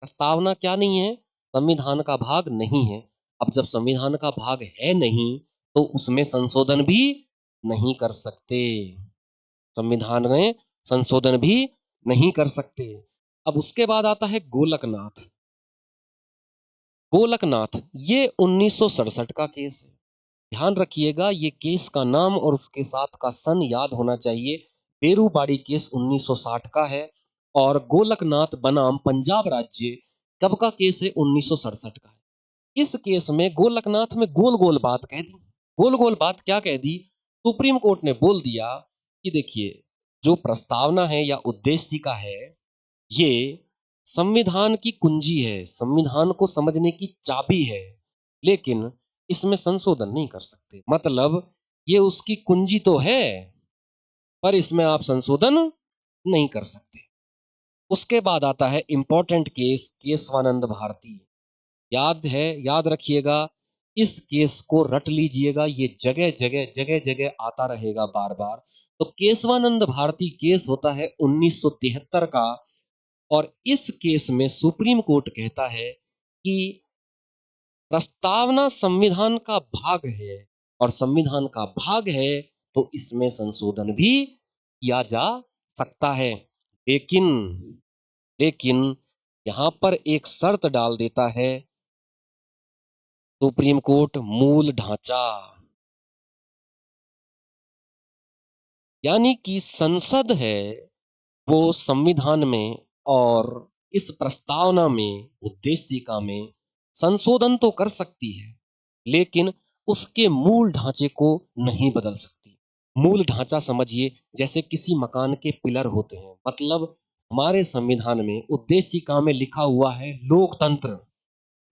प्रस्तावना क्या नहीं है? संविधान का भाग नहीं है। अब जब संविधान का भाग है नहीं तो उसमें संशोधन भी नहीं कर सकते। संविधान में संशोधन भी नहीं कर सकते। अब उसके बाद आता है गोलकनाथ। गोलकनाथ ये 1967 का केस है। ध्यान रखिएगा, ये केस का नाम और उसके साथ का सन याद होना चाहिए। पेरूबाड़ी केस 1960 का है और गोलकनाथ बनाम पंजाब राज्य कब का केस है? 1967 का है। इस केस में गोलकनाथ में गोल गोल बात कह दी। गोल गोल बात क्या कह दी? सुप्रीम कोर्ट ने बोल दिया कि देखिए, जो प्रस्तावना है या उद्देशिका है, ये संविधान की कुंजी है, संविधान को समझने की चाबी है, लेकिन इसमें संशोधन नहीं कर सकते। मतलब ये उसकी कुंजी तो है, पर इसमें आप संशोधन नहीं कर सकते। उसके बाद आता है इंपॉर्टेंट केस, केशवानंद भारती। याद है, याद रखिएगा, इस केस को रट लीजिएगा, ये जगह जगह जगह जगह आता रहेगा बार बार। तो केशवानंद भारती केस होता है 1973 का। और इस केस में सुप्रीम कोर्ट कहता है कि प्रस्तावना संविधान का भाग है और संविधान का भाग है तो इसमें संशोधन भी किया जा सकता है। लेकिन लेकिन यहां पर एक शर्त डाल देता है सुप्रीम कोर्ट, मूल ढांचा। यानी कि संसद है वो संविधान में और इस प्रस्तावना में, उद्देशिका में संशोधन तो कर सकती है, लेकिन उसके मूल ढांचे को नहीं बदल सकती। मूल ढांचा समझिए, जैसे किसी मकान के पिलर होते हैं। मतलब हमारे संविधान में उद्देशिका में लिखा हुआ है लोकतंत्र,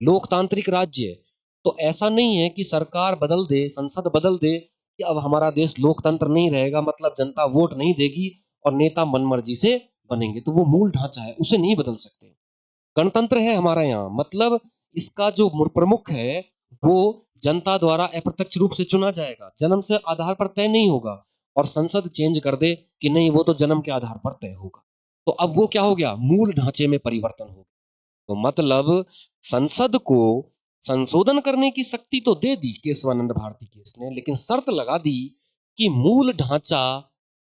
लोकतांत्रिक राज्य। तो ऐसा नहीं है कि सरकार बदल दे, संसद बदल दे कि अब हमारा देश लोकतंत्र नहीं रहेगा, मतलब जनता वोट नहीं देगी और नेता मनमर्जी से बनेंगे। तो वो मूल ढांचा है, उसे नहीं बदल सकते। गणतंत्र है हमारा यहाँ, मतलब इसका जो प्रमुख है वो जनता द्वारा अप्रत्यक्ष रूप से चुना जाएगा, जन्म से आधार पर तय नहीं होगा। और संसद चेंज कर दे कि नहीं वो तो जन्म के आधार पर तय होगा, तो अब वो क्या हो गया? मूल ढांचे में परिवर्तन हो गया। तो मतलब संसद को संशोधन करने की शक्ति तो दे दी केशवानंद भारती केस ने, लेकिन शर्त लगा दी कि मूल ढांचा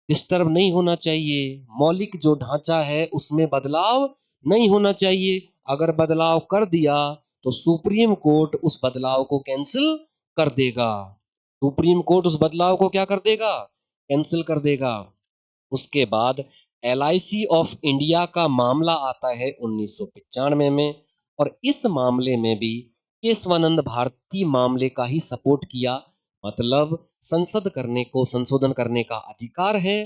डिस्टर्ब नहीं होना चाहिए, मौलिक जो ढांचा है उसमें बदलाव नहीं होना चाहिए। अगर बदलाव कर दिया तो सुप्रीम कोर्ट उस बदलाव को कैंसिल कर देगा। सुप्रीम कोर्ट उस बदलाव को क्या कर देगा? कैंसिल कर देगा। उसके बाद LIC ऑफ इंडिया का मामला आता है 1995 में, और इस मामले में भी केशवानंद भारती मामले का ही सपोर्ट किया। मतलब संशोधन करने का अधिकार है,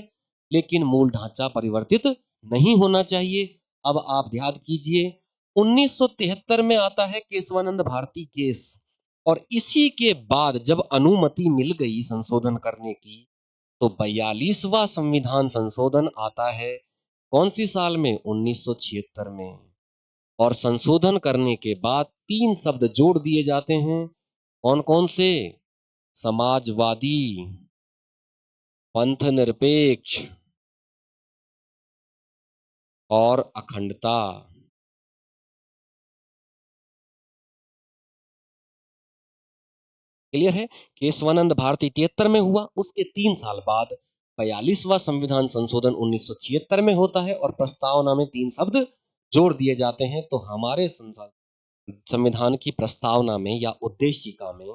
लेकिन मूल ढांचा परिवर्तित नहीं होना चाहिए। अब आप ध्यान कीजिए, 1973 में आता है केशवानंद भारती केस, और इसी के बाद जब अनुमति मिल गई संशोधन करने की, तो 42वां संविधान संशोधन आता है। कौन सी साल में? 1976 में। और संशोधन करने के बाद 3 शब्द जोड़ दिए जाते हैं। कौन कौन से? समाजवादी, पंथ निरपेक्ष और अखंडता। क्लियर है? केशवानंद भारती 73 में हुआ, उसके 3 साल बाद 42वां संविधान संशोधन 1976 में होता है, और प्रस्तावना में 3 शब्द जोड़ दिए जाते हैं। तो हमारे संविधान की प्रस्तावना में या उद्देशिका में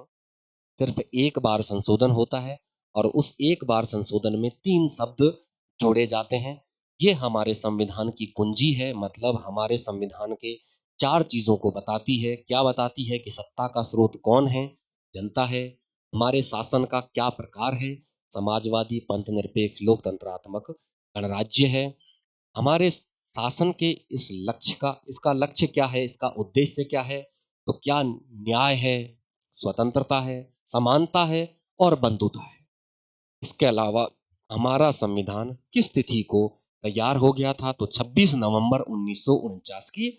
सिर्फ एक बार संशोधन होता है, और उस एक बार संशोधन में 3 शब्द जोड़े जाते हैं। ये हमारे संविधान की कुंजी है। मतलब हमारे संविधान के 4 चीजों को बताती है। क्या बताती है? कि सत्ता का स्रोत कौन है? जनता है। हमारे शासन का क्या प्रकार है? समाजवादी, पंथ निरपेक्ष, लोकतंत्रात्मक गणराज्य है। हमारे शासन के इस लक्ष्य का, इसका लक्ष्य क्या है? इसका उद्देश्य क्या है? तो क्या न्याय है, स्वतंत्रता है, समानता है और बंधुता है। इसके अलावा हमारा संविधान किस तिथि को तैयार हो गया था? तो 26 नवंबर 1949 की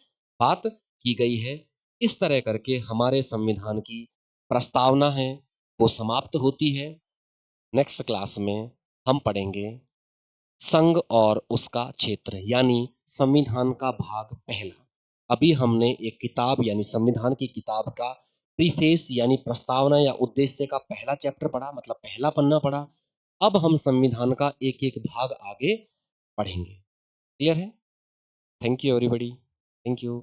बात की गई है। इस तरह करके हमारे संविधान की प्रस्तावना है वो समाप्त होती है। नेक्स्ट क्लास में हम पढ़ेंगे संघ और उसका क्षेत्र, यानी संविधान का भाग पहला। अभी हमने एक किताब यानी संविधान की किताब का प्रीफेस यानी प्रस्तावना या उद्देश्य का पहला चैप्टर पढ़ा, मतलब पहला पन्ना पढ़ा। अब हम संविधान का एक एक भाग आगे पढ़ेंगे। क्लियर है? Thank you everybody. Thank you.